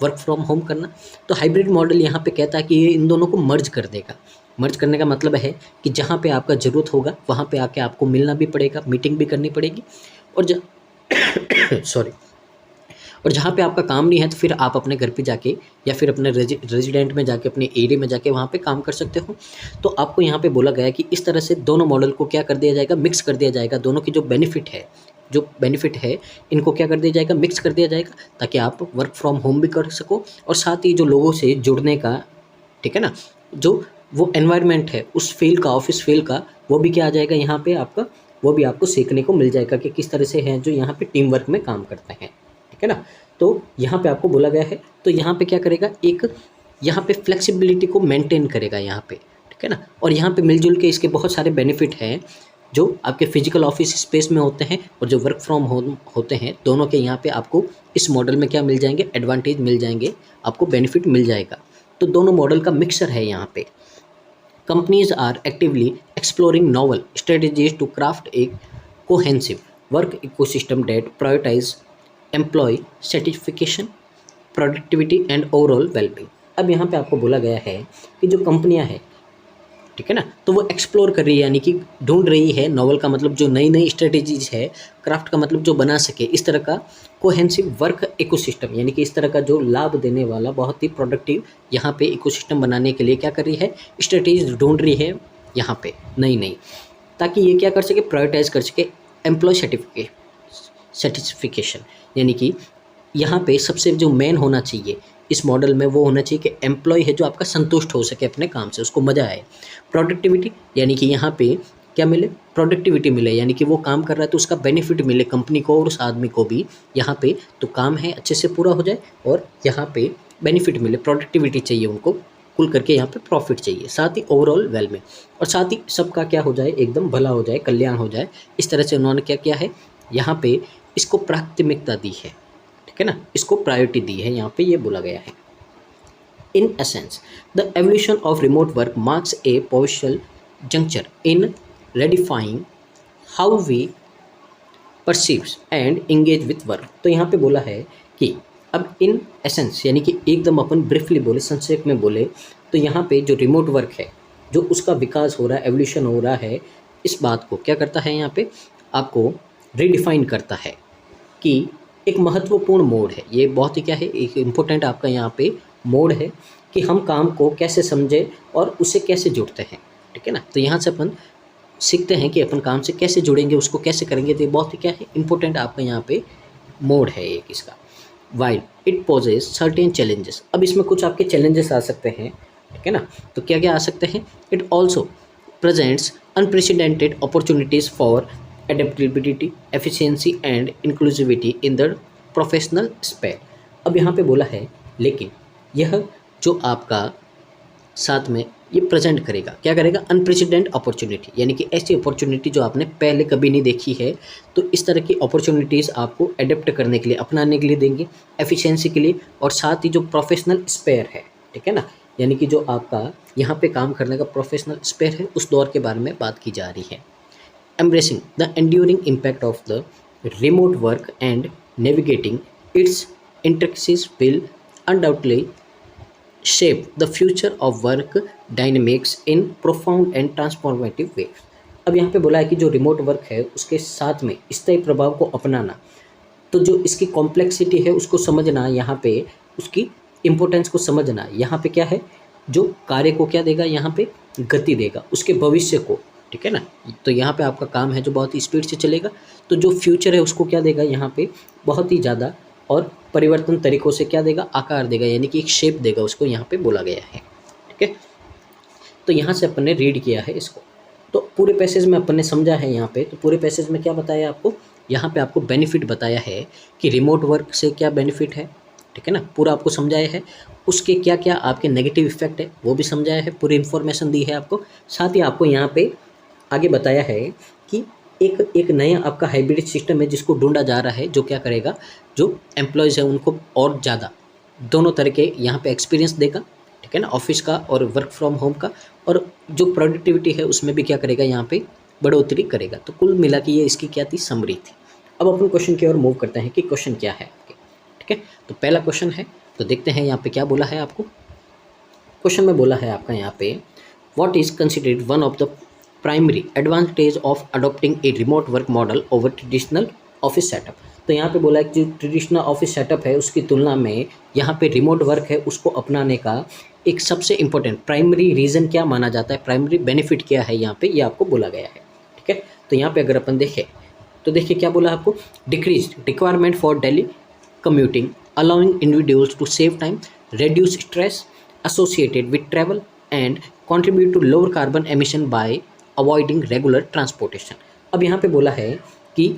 वर्क फ्रॉम होम करना। तो हाइब्रिड मॉडल यहाँ पे कहता है कि ये इन दोनों को मर्ज कर देगा। मर्ज करने का मतलब है कि जहाँ पे आपका ज़रूरत होगा वहाँ पे आके आपको मिलना भी पड़ेगा, मीटिंग भी करनी पड़ेगी, और सॉरी, और जहाँ पे आपका काम नहीं है तो फिर आप अपने घर पे जाके या फिर अपने रेजिडेंट में जाके, अपने एरिया में जाके वहाँ पे काम कर सकते हो। तो आपको यहाँ पे बोला गया कि इस तरह से दोनों मॉडल को क्या कर दिया जाएगा, मिक्स कर दिया जाएगा। दोनों की जो बेनिफिट है इनको क्या कर दिया जाएगा, मिक्स कर दिया जाएगा, ताकि आप वर्क फ्रॉम होम भी कर सको और साथ ही जो लोगों से जुड़ने का, ठीक है ना, जो वो एनवायरनमेंट है उस फील्ड का, ऑफिस फील्ड का, वो भी क्या आ जाएगा यहाँ पे आपका, वो भी आपको सीखने को मिल जाएगा कि किस तरह से हैं जो यहाँ पे टीम वर्क में काम करते हैं, ठीक है ना। तो यहाँ पे आपको बोला गया है, तो यहाँ पे क्या करेगा, एक यहाँ पे फ्लेक्सिबिलिटी को मेंटेन करेगा यहाँ पे, ठीक है ना। और यहाँ पे मिलजुल के इसके बहुत सारे बेनिफिट हैं जो आपके फिजिकल ऑफिस स्पेस में होते हैं और जो वर्क फ्रॉम होम होते हैं, दोनों के यहाँ पे आपको इस मॉडल में क्या मिल जाएंगे, एडवांटेज मिल जाएंगे, आपको बेनिफिट मिल जाएगा। तो दोनों मॉडल का मिक्सर है यहाँ पे। Companies are actively exploring novel strategies to craft a cohesive work ecosystem that prioritize employee satisfaction, productivity and overall wellbeing. अब यहाँ पे आपको बोला गया है कि जो कंपनियाँ हैं, ठीक है ना, तो वो एक्सप्लोर कर रही है, यानी कि ढूंढ रही है, नोवेल का मतलब जो नई नई स्ट्रेटेजीज है, क्राफ्ट का मतलब जो बना सके इस तरह का कोहेंसिव वर्क इकोसिस्टम, यानी कि इस तरह का जो लाभ देने वाला बहुत ही प्रोडक्टिव यहाँ पे इकोसिस्टम बनाने के लिए क्या कर रही है, स्ट्रेटेजीज ढूंढ रही है यहाँ पे नई नई, ताकि ये क्या कर सके, प्रायोरिटाइज कर सके एम्प्लॉय सर्टिफिकेशन, यानी कि यहाँ पे सबसे जो मेन होना चाहिए इस मॉडल में वो होना चाहिए कि एम्प्लॉय है जो आपका संतुष्ट हो सके अपने काम से, उसको मज़ा आए। प्रोडक्टिविटी, यानी कि यहाँ पे क्या मिले, प्रोडक्टिविटी मिले, यानी कि वो काम कर रहा है तो उसका बेनिफिट मिले कंपनी को और उस आदमी को भी यहाँ पे, तो काम है अच्छे से पूरा हो जाए और यहाँ पे बेनिफिट मिले, प्रोडक्टिविटी चाहिए उनको, कुल करके यहाँ पे प्रॉफिट चाहिए, साथ ही ओवरऑल वेल में, और साथ ही सबका क्या हो जाए, एकदम भला हो जाए, कल्याण हो जाए। इस तरह से उन्होंने क्या किया है, यहाँ पे इसको प्राथमिकता दी है, ठीक है ना, इसको प्रायोरिटी दी है, यहाँ पे ये बोला गया है। In essence the evolution of remote work marks a postal juncture in redefining how we perceives and engage with work. तो यहाँ पे बोला है कि अब इन एसेंस, यानी कि एकदम अपन ब्रीफली बोले, संक्षेप में बोले, तो यहाँ पे जो रिमोट वर्क है, जो उसका विकास हो रहा है, एवोल्यूशन हो रहा है, इस बात को क्या करता है, यहाँ पे आपको रिडिफाइन करता है कि एक महत्वपूर्ण मोड है, ये बहुत ही क्या है, एक इम्पोर्टेंट आपका यहाँ पे मोड है कि हम काम को कैसे समझें और उससे कैसे जुड़ते हैं, ठीक है ना। तो यहाँ से अपन सीखते हैं कि अपन काम से कैसे जुड़ेंगे, उसको कैसे करेंगे, तो ये बहुत ही क्या है, इम्पोर्टेंट आपका यहाँ पे मोड है एक इसका। While it poses certain challenges, अब इसमें कुछ आपके चैलेंजेस आ सकते हैं, ठीक है ना, तो क्या क्या आ सकते हैं। It also presents unprecedented opportunities for adaptability, efficiency and inclusivity in the professional sphere. अब यहाँ पे बोला है, लेकिन यह जो आपका साथ में ये प्रेजेंट करेगा, क्या करेगा, अनप्रेसिडेंट अपॉर्चुनिटी, यानी कि ऐसी अपॉर्चुनिटी जो आपने पहले कभी नहीं देखी है, तो इस तरह की अपॉर्चुनिटीज़ आपको एडेप्ट करने के लिए, अपनाने के लिए देंगे, एफिशिएंसी के लिए, और साथ ही जो प्रोफेशनल स्पेयर है, ठीक है ना, यानी कि जो आपका यहाँ पे काम करने का प्रोफेशनल स्पेयर है, उस दौर के बारे में बात की जा रही है। Embracing the enduring impact of the remote work and navigating its intricacies will undoubtedly shape the future of work dynamics in profound and transformative ways। अब यहाँ पे बोला है कि जो रिमोट वर्क है उसके साथ में स्थायी प्रभाव को अपनाना, तो जो इसकी कॉम्प्लेक्सिटी है उसको समझना, यहाँ पे उसकी इम्पोर्टेंस को समझना, यहाँ पे क्या है, जो कार्य को क्या देगा, यहाँ पे गति देगा, उसके भविष्य को, ठीक है ना। तो यहाँ पे आपका काम है जो बहुत ही स्पीड से चलेगा, तो जो फ्यूचर है उसको क्या देगा, यहाँ पे बहुत ही ज़्यादा और परिवर्तन तरीक़ों से क्या देगा, आकार देगा, यानी कि एक शेप देगा उसको, यहाँ पे बोला गया है, ठीक है। तो यहाँ से अपन ने रीड किया है इसको, तो पूरे पैसेज में अपन ने समझा है यहाँ पे। तो पूरे पैसेज में क्या बताया आपको, यहाँ पे आपको बेनिफिट बताया है कि रिमोट वर्क से क्या बेनिफिट है, ठीक है ना, पूरा आपको समझाया है। उसके क्या क्या आपके नेगेटिव इफेक्ट है वो भी समझाया है, पूरी इन्फॉर्मेशन दी है आपको। साथ ही आपको यहाँ पे आगे बताया है कि एक नया आपका हाइब्रिड सिस्टम है जिसको ढूंढा जा रहा है, जो क्या करेगा, जो एम्प्लॉयज़ है उनको और ज़्यादा दोनों तरह के यहाँ पे एक्सपीरियंस देगा, ठीक है ना, ऑफिस का और वर्क फ्रॉम होम का, और जो प्रोडक्टिविटी है उसमें भी क्या करेगा, यहाँ पे बढ़ोतरी करेगा। तो कुल मिला के ये इसकी क्या थी, समरी थी। अब अपन क्वेश्चन की ओर मूव करते हैं कि क्वेश्चन क्या है आपके, ठीक है। तो पहला क्वेश्चन है, तो देखते हैं यहाँ पे क्या बोला है आपको। क्वेश्चन में बोला है आपका यहाँ पे, what is considered one of the primary advantage of adopting a remote work model over traditional office setup. तो यहाँ पे बोला है कि जो ट्रेडिशनल ऑफिस सेटअप है उसकी तुलना में यहाँ पे रिमोट वर्क है उसको अपनाने का एक सबसे इम्पोर्टेंट प्राइमरी रीज़न क्या माना जाता है, प्राइमरी बेनिफिट क्या है, यहाँ पे ये आपको बोला गया है, ठीक है। तो यहाँ पे अगर अपन देखें तो देखिए क्या बोला आपको, decrease requirement for daily commuting, allowing individuals to save time, reduce stress associated with travel and contribute to lower carbon emission by avoiding regular transportation। अब यहाँ पे बोला है कि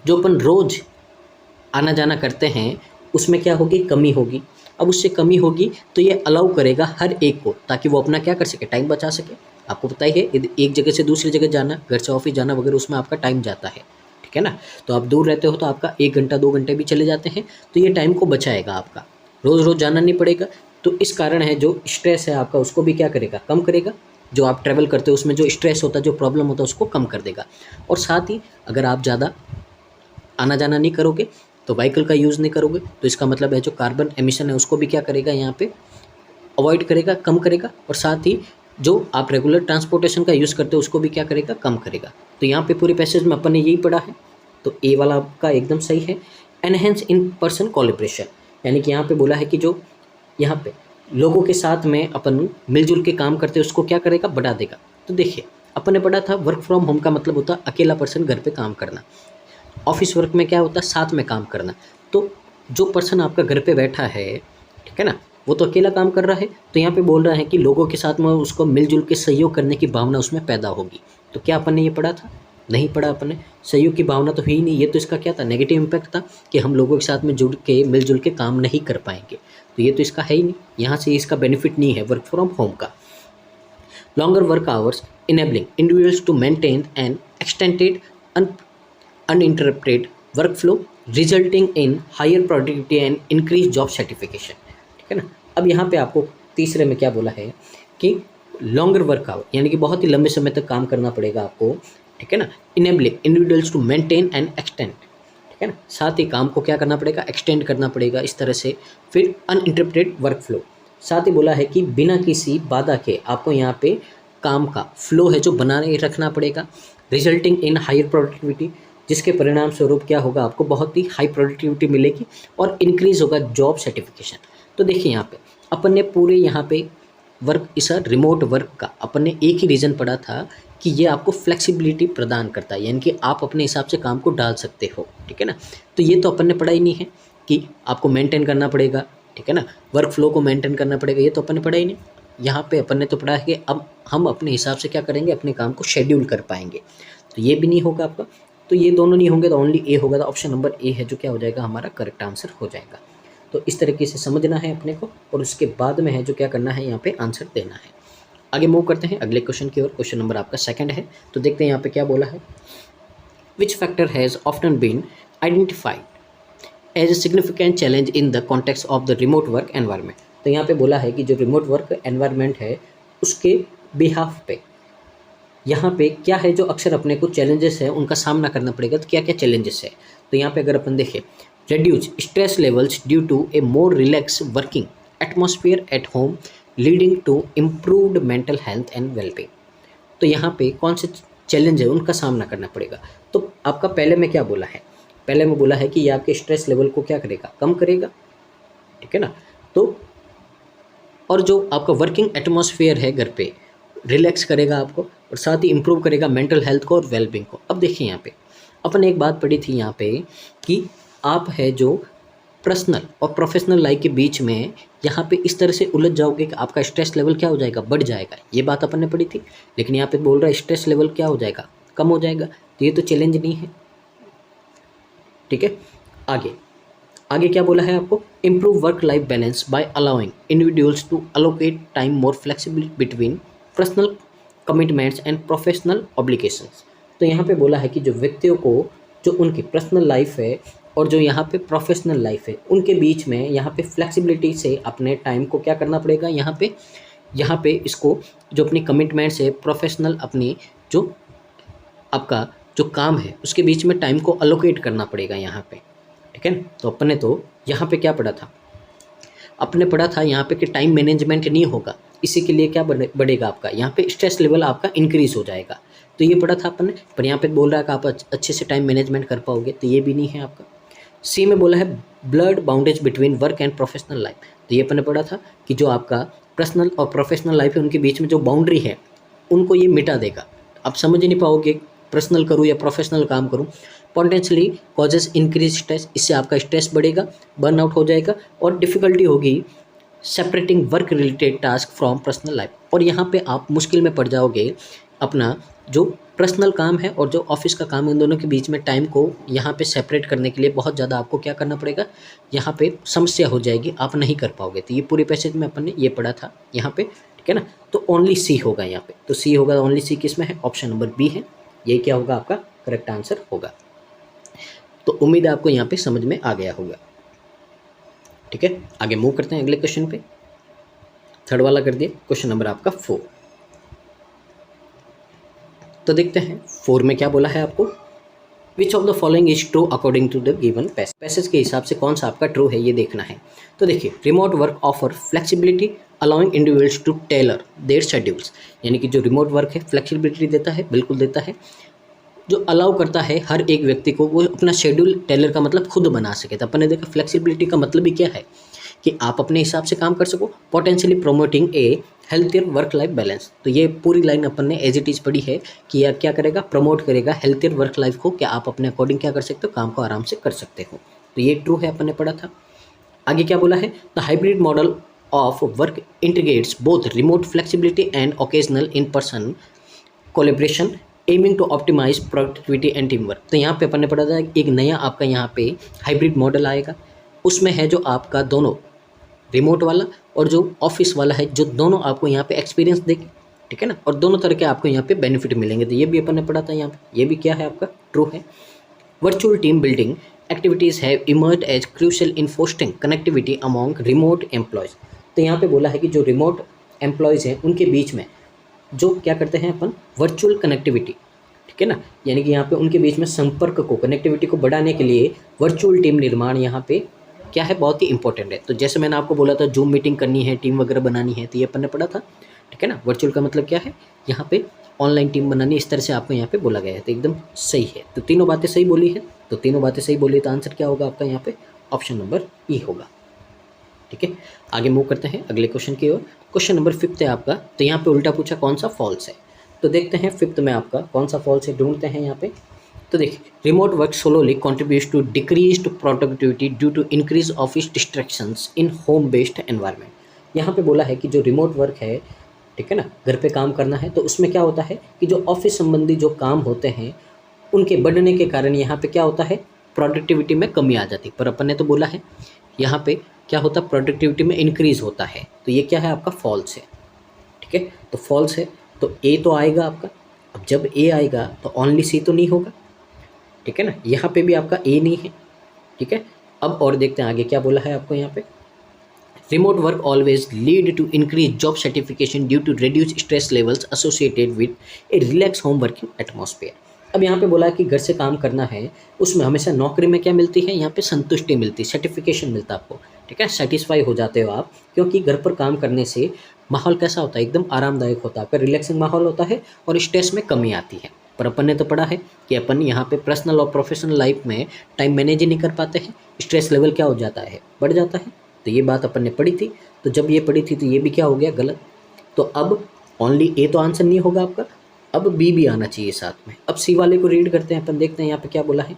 जो अपन रोज़ आना जाना करते हैं उसमें क्या होगी, कमी होगी। अब उससे कमी होगी तो ये अलाउ करेगा हर एक को, ताकि वो अपना क्या कर सके, टाइम बचा सके। आपको पता ही है एक जगह से दूसरी जगह जाना, घर से ऑफिस जाना वगैरह, उसमें आपका टाइम जाता है, ठीक है ना। तो आप दूर रहते हो तो आपका 1 घंटा 2 घंटे भी चले जाते हैं, तो ये टाइम को बचाएगा आपका, रोज़ रोज़ जाना नहीं पड़ेगा। तो इस कारण है जो स्ट्रेस है आपका उसको भी क्या करेगा, कम करेगा। जो आप ट्रैवल करते हो उसमें जो स्ट्रेस होता है, जो प्रॉब्लम होता है उसको कम कर देगा। और साथ ही अगर आप ज़्यादा आना जाना नहीं करोगे तो व्हीकल का यूज़ नहीं करोगे तो इसका मतलब है जो कार्बन एमिशन है उसको भी क्या करेगा यहाँ पे अवॉइड करेगा, कम करेगा, और साथ ही जो आप रेगुलर ट्रांसपोर्टेशन का यूज़ करते हो उसको भी क्या करेगा, कम करेगा। तो यहाँ पे पूरे पैसेज में अपन ने यही पढ़ा है, तो ए वाला आपका एकदम सही है। एनहेंस इन पर्सन कोलैबोरेशन, यानी कि यहाँ पे बोला है कि जो यहाँ पे लोगों के साथ में अपन मिलजुल के काम करते हैं उसको क्या करेगा, बढ़ा देगा। तो देखिए अपन ने पढ़ा था वर्क फ्रॉम होम का मतलब होता है अकेला पर्सन घर पे काम करना, ऑफिस वर्क में क्या होता है साथ में काम करना। तो जो पर्सन आपका घर पे बैठा है, ठीक है ना, वो तो अकेला काम कर रहा है, तो यहाँ पे बोल रहा है कि लोगों के साथ में उसको मिलजुल के सहयोग करने की भावना उसमें पैदा होगी। तो क्या अपन ने ये पढ़ा था, नहीं पढ़ा अपन ने, सहयोग की भावना तो है ही नहीं, ये तो इसका क्या था, नेगेटिव इम्पैक्ट था कि हम लोगों के साथ में जुड़ के मिलजुल के काम नहीं कर पाएंगे। तो ये तो इसका है ही नहीं, यहाँ से इसका बेनिफिट नहीं है वर्क फ्रॉम होम का। Longer work hours enabling individuals to maintain an extended uninterrupted work flow resulting in higher productivity and increase job certification, ठीक है ना। अब यहाँ पे आपको तीसरे में क्या बोला है कि लॉन्गर वर्क आवर, यानी कि बहुत ही लंबे समय तक काम करना पड़ेगा आपको, ठीक है ना। Enabling individuals to maintain and extend, ठीक है ना, साथ ही काम को क्या करना पड़ेगा, एक्सटेंड करना पड़ेगा इस तरह से। फिर अनइंटरप्टेड वर्क फ्लो, साथ ही बोला है कि बिना किसी बाधा के आपको यहाँ पे काम का फ्लो है जो बनाए रखना पड़ेगा। रिजल्टिंग इन हायर प्रोडक्टिविटी, जिसके परिणाम स्वरूप क्या होगा, आपको बहुत ही हाई प्रोडक्टिविटी मिलेगी और इंक्रीज होगा जॉब सर्टिफिकेशन। तो देखिए यहाँ पे अपन ने पूरे यहाँ पे वर्क इस रिमोट वर्क का अपन ने एक ही रीज़न पढ़ा था कि ये आपको फ्लेक्सिबिलिटी प्रदान करता है, यानी कि आप अपने हिसाब से काम को डाल सकते हो, ठीक है ना। तो ये तो अपन ने पढ़ा ही नहीं है कि आपको मेंटेन करना पड़ेगा, ठीक है ना, वर्क फ्लो को मेंटेन करना पड़ेगा, ये तो अपन ने पढ़ा ही नहीं। यहाँ पे अपन ने तो पढ़ा है कि अब हम अपने हिसाब से क्या करेंगे, अपने काम को शेड्यूल कर पाएंगे। तो ये भी नहीं होगा आपका, तो ये दोनों नहीं होंगे तो ओनली ए होगा। तो ऑप्शन नंबर ए है जो क्या हो जाएगा, हमारा करेक्ट आंसर हो जाएगा। तो इस तरीके से समझना है अपने को, और उसके बाद में है जो क्या करना है, यहाँ पे आंसर देना है। आगे मूव करते हैं अगले क्वेश्चन की ओर। क्वेश्चन नंबर आपका सेकंड है, तो देखते हैं यहाँ पे क्या बोला है। Which factor has often been identified as a significant challenge in the context of the remote work environment. तो यहाँ पे बोला है कि जो रिमोट वर्क एनवायरनमेंट है उसके बिहाफ पे यहाँ पे क्या है जो अक्सर अपने को चैलेंजेस है उनका सामना करना पड़ेगा। तो क्या क्या चैलेंजेस है, तो यहाँ पे अगर अपन देखें, reduce stress levels due to a more relaxed working atmosphere at home leading to improved mental health and well-being। तो यहाँ पे कौन से चैलेंज है उनका सामना करना पड़ेगा। तो आपका पहले में क्या बोला है, पहले में बोला है कि ये आपके स्ट्रेस लेवल को क्या करेगा, कम करेगा, ठीक है ना। तो और जो आपका वर्किंग एटमॉस्फेयर है घर पे, रिलैक्स करेगा आपको, और साथ ही इम्प्रूव करेगा मेंटल हेल्थ को और वेलबींग को। अब देखिए यहाँ पे अपन एक बात पढ़ी थी यहाँ पे कि आप है जो पर्सनल और प्रोफेशनल लाइफ के बीच में यहाँ पे इस तरह से उलझ जाओगे कि आपका स्ट्रेस लेवल क्या हो जाएगा, बढ़ जाएगा। ये बात अपन ने पढ़ी थी, लेकिन यहाँ पे बोल रहा है स्ट्रेस लेवल क्या हो जाएगा, कम हो जाएगा। तो ये तो चैलेंज नहीं है, ठीक है। आगे आगे क्या बोला है आपको, improve work life balance by allowing individuals to allocate time more flexible between personal commitments and professional obligations. तो यहाँ पे बोला है कि जो व्यक्तियों को जो उनकी पर्सनल लाइफ है और जो यहाँ पे प्रोफेशनल लाइफ है उनके बीच में यहाँ पे फ्लेक्सिबिलिटी से अपने टाइम को क्या करना पड़ेगा, यहाँ पे इसको जो अपनी कमिटमेंट्स है, प्रोफेशनल अपनी जो आपका जो काम है उसके बीच में टाइम को अलोकेट करना पड़ेगा यहाँ पे, ठीक है। तो अपन ने तो यहाँ पे क्या पढ़ा था, अपने पढ़ा था यहाँ पे कि टाइम मैनेजमेंट नहीं होगा, इसी के लिए क्या बढ़ेगा आपका, यहाँ पे स्ट्रेस लेवल आपका इंक्रीज हो जाएगा। तो ये पढ़ा था अपन ने, पर यहाँ पे बोल रहा है कि आप अच्छे से टाइम मैनेजमेंट कर पाओगे, तो ये भी नहीं है आपका। सी में बोला है blood bondage between work and professional life. तो ये अपन ने पढ़ा था कि जो आपका पर्सनल और प्रोफेशनल लाइफ है उनके बीच में जो बाउंड्री है उनको ये मिटा देगा। आप समझ ही नहीं पाओगे पर्सनल करूँ या प्रोफेशनल काम करूँ। पोटेंशियली कॉजेज इंक्रीज स्ट्रेस, इससे आपका स्ट्रेस बढ़ेगा, बर्नआउट हो जाएगा और डिफ़िकल्टी होगी separating work related task from personal life. और यहाँ पे आप मुश्किल में पड़ जाओगे अपना जो पर्सनल काम है और जो ऑफिस का काम है उन दोनों के बीच में टाइम को यहाँ पे सेपरेट करने के लिए बहुत ज़्यादा आपको क्या करना पड़ेगा, यहाँ पे समस्या हो जाएगी, आप नहीं कर पाओगे। तो ये पूरे पैसेज में अपन ने ये पढ़ा था यहाँ पे, ठीक है ना। तो ओनली सी होगा यहाँ पे, तो सी होगा, ओनली सी किस में है, ऑप्शन नंबर बी है, ये क्या होगा आपका करेक्ट आंसर होगा। तो उम्मीद है आपको यहाँ पे समझ में आ गया होगा, ठीक है। आगे मूव करते हैं अगले क्वेश्चन पे, थर्ड वाला कर दिए, क्वेश्चन नंबर आपका 4। तो देखते हैं 4 में क्या बोला है आपको, which of the following is true according to the given passage के हिसाब से कौन सा आपका ट्रू है ये देखना है। तो देखिए, remote work offer flexibility allowing individuals to tailor their schedules, यानी कि जो रिमोट वर्क है फ्लेक्सिबिलिटी देता है, बिल्कुल देता है, जो अलाउ करता है हर एक व्यक्ति को वो अपना शेड्यूल, टेलर का मतलब खुद बना सके। तो अपन ने देखा फ्लेक्सिबिलिटी का मतलब ही क्या है कि आप अपने हिसाब से काम कर सको, पोटेंशियली प्रोमोटिंग ए हेल्थियर वर्क लाइफ बैलेंस। तो ये पूरी लाइन अपन ने एज इट इज़ पढ़ी है कि यह क्या करेगा, प्रमोट करेगा हेल्थियर वर्क लाइफ को, क्या आप अपने अकॉर्डिंग क्या कर सकते हो, काम को आराम से कर सकते हो। तो ये ट्रू है, अपन ने पढ़ा था। आगे क्या बोला है, the hybrid model of work integrates both remote flexibility and occasional in person collaboration aiming to optimize productivity and team work. तो यहाँ पे अपन ने पढ़ा था एक नया आपका यहाँ पे हाइब्रिड मॉडल आएगा, उसमें है जो आपका दोनों रिमोट वाला और जो ऑफिस वाला है, जो दोनों आपको यहाँ पे एक्सपीरियंस देंगे, ठीक है ना, और दोनों तरह के आपको यहाँ पे बेनिफिट मिलेंगे। तो ये भी अपन ने पढ़ा था यहाँ पे, ये भी क्या है आपका ट्रू है। Virtual team building activities have emerged as crucial in fostering connectivity among remote employees. तो यहाँ पे बोला है कि जो रिमोट एम्प्लॉयज़ हैं उनके बीच में जो क्या करते हैं अपन, वर्चुअल कनेक्टिविटी, ठीक है ना, यानी कि यहाँ पे उनके बीच में संपर्क को, कनेक्टिविटी को बढ़ाने के लिए वर्चुअल टीम निर्माण यहाँ पे क्या है, बहुत ही इंपॉर्टेंट है। तो जैसे मैंने आपको बोला था जूम मीटिंग करनी है, टीम वगैरह बनानी है, तो ये अपन ने पढ़ा था, ठीक है ना। वर्चुअल का मतलब क्या है, यहाँ पे ऑनलाइन टीम बनानी, इस तरह से आपको यहाँ पे बोला गया है। तो एकदम सही है, तो तीनों बातें सही बोली है। तो तीनों बातें सही बोली तो आंसर क्या होगा आपका यहाँ पे, ऑप्शन नंबर ई होगा, ठीक है। आगे मूव करते हैं अगले क्वेश्चन की ओर। क्वेश्चन नंबर 5 है आपका। तो यहाँ पे उल्टा पूछा कौन सा फॉल्स है, तो देखते हैं 5 में आपका कौन सा फॉल्स है, ढूंढते हैं यहाँ पे। तो देखिए, remote work solely contributes to decreased productivity due to increase office distractions in home based environment. यहाँ पे बोला है कि जो रिमोट वर्क है, ठीक है ना, घर पे काम करना है, तो उसमें क्या होता है कि जो ऑफिस संबंधी जो काम होते हैं उनके बढ़ने के कारण यहाँ पे क्या होता है, प्रोडक्टिविटी में कमी आ जाती है। पर अपन ने तो बोला है यहाँ पे क्या होता है, प्रोडक्टिविटी में इंक्रीज होता है। तो ये क्या है आपका, फॉल्स है, ठीक है। तो फॉल्स है, तो ए तो आएगा आपका। अब जब ए आएगा तो ओनली सी तो नहीं होगा, ठीक है ना, यहाँ पे भी आपका ए नहीं है, ठीक है। अब और देखते हैं आगे क्या बोला है आपको यहाँ पे। Remote work always lead to increase job certification due to reduce stress levels associated with a relax home working atmosphere. अब यहाँ पे बोला है कि घर से काम करना है, उसमें हमेशा नौकरी में क्या मिलती है, यहाँ पे संतुष्टि मिलती है, सर्टिफिकेशन मिलता है आपको, ठीक है, सेटिस्फाई हो जाते हो आप, क्योंकि घर पर काम करने से माहौल कैसा होता है, एकदम आरामदायक होता है, आपका रिलैक्सिंग माहौल होता है और स्ट्रेस में कमी आती है। पर अपन ने तो पढ़ा है कि अपन यहाँ पे पर्सनल और प्रोफेशनल लाइफ में टाइम मैनेज ही नहीं कर पाते हैं, स्ट्रेस लेवल क्या हो जाता है, बढ़ जाता है। तो ये बात अपन ने पढ़ी थी, तो जब ये पढ़ी थी तो ये भी क्या हो गया, गलत। तो अब ओनली ए तो आंसर नहीं होगा आपका, अब बी भी आना चाहिए साथ में। अब सी वाले को रीड करते हैं अपन, देखते हैं यहाँ पे क्या बोला है।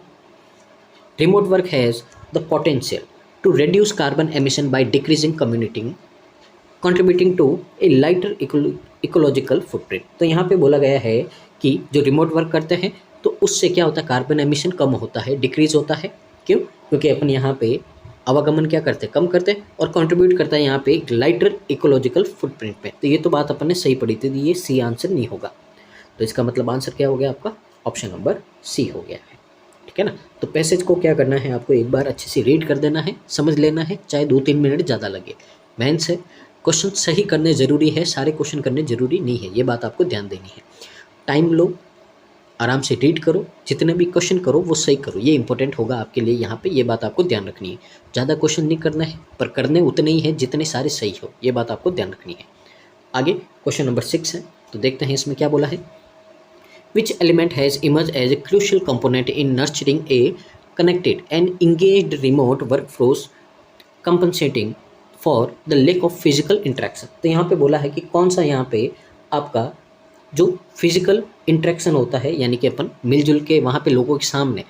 Remote work has the potential to reduce carbon emission by decreasing commuting contributing to a lighter ecological footprint. तो यहाँ पे बोला गया है कि जो रिमोट वर्क करते हैं तो उससे क्या होता है, कार्बन एमिशन कम होता है, डिक्रीज होता है। क्यों? क्योंकि अपन यहाँ पे आवागमन क्या करते हैं, कम करते हैं, और कंट्रीब्यूट करता है यहाँ पे एक लाइटर इकोलॉजिकल फुटप्रिंट पे। तो ये तो बात अपन ने सही पढ़ी थी, ये सी आंसर नहीं होगा। तो इसका मतलब आंसर क्या हो गया आपका, ऑप्शन नंबर सी हो गया है, ठीक है ना। तो पैसेज को क्या करना है, आपको एक बार अच्छे से रीड कर देना है, समझ लेना है, चाहे 2-3 मिनट ज़्यादा लगे। मेंस है, क्वेश्चन सही करने ज़रूरी है, सारे क्वेश्चन करने ज़रूरी नहीं है, ये बात आपको ध्यान देनी है। टाइम लो, आराम से रीड करो, जितने भी क्वेश्चन करो वो सही करो, ये इंपॉर्टेंट होगा आपके लिए। यहाँ पे ये बात आपको ध्यान रखनी है, ज़्यादा क्वेश्चन नहीं करना है, पर करने उतने ही हैं जितने सारे सही हो, ये बात आपको ध्यान रखनी है। आगे क्वेश्चन नंबर 6 है, तो देखते हैं इसमें क्या बोला है। Which element has emerged as a crucial component in nurturing a connected and engaged remote workforce, compensating for the lack of physical interaction? तो यहाँ पे बोला है कि कौन सा यहाँ पे आपका जो फिजिकल इंटरेक्शन होता है, यानी कि अपन मिलजुल के वहाँ पे लोगों के सामने,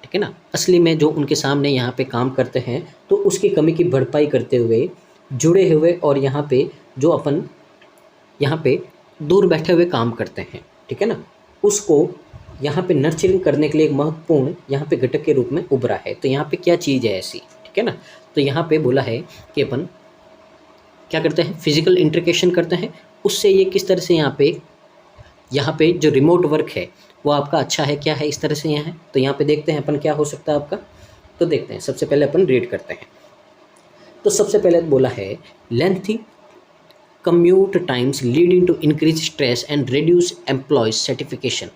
ठीक है ना, असली में जो उनके सामने यहाँ पे काम करते हैं, तो उसकी कमी की भरपाई करते हुए जुड़े हुए, और यहाँ पे जो अपन यहाँ पे दूर बैठे हुए काम करते हैं, ठीक है ना, उसको यहाँ पे नर्चरिंग करने के लिए एक महत्वपूर्ण यहाँ पे घटक के रूप में उभरा है। तो यहाँ पे क्या चीज़ है ऐसी, ठीक है ना। तो यहाँ पे बोला है कि अपन क्या करते हैं, फिजिकल इंटरेक्शन करते हैं, उससे ये किस तरह से यहाँ पे जो रिमोट वर्क है वो आपका अच्छा है, क्या है, इस तरह से यहाँ है। तो यहाँ पे देखते हैं अपन क्या हो सकता है आपका। तो देखते हैं, सबसे पहले अपन रीड करते हैं। तो सबसे पहले बोला है lengthy commute times leading to increased stress and reduce employees satisfaction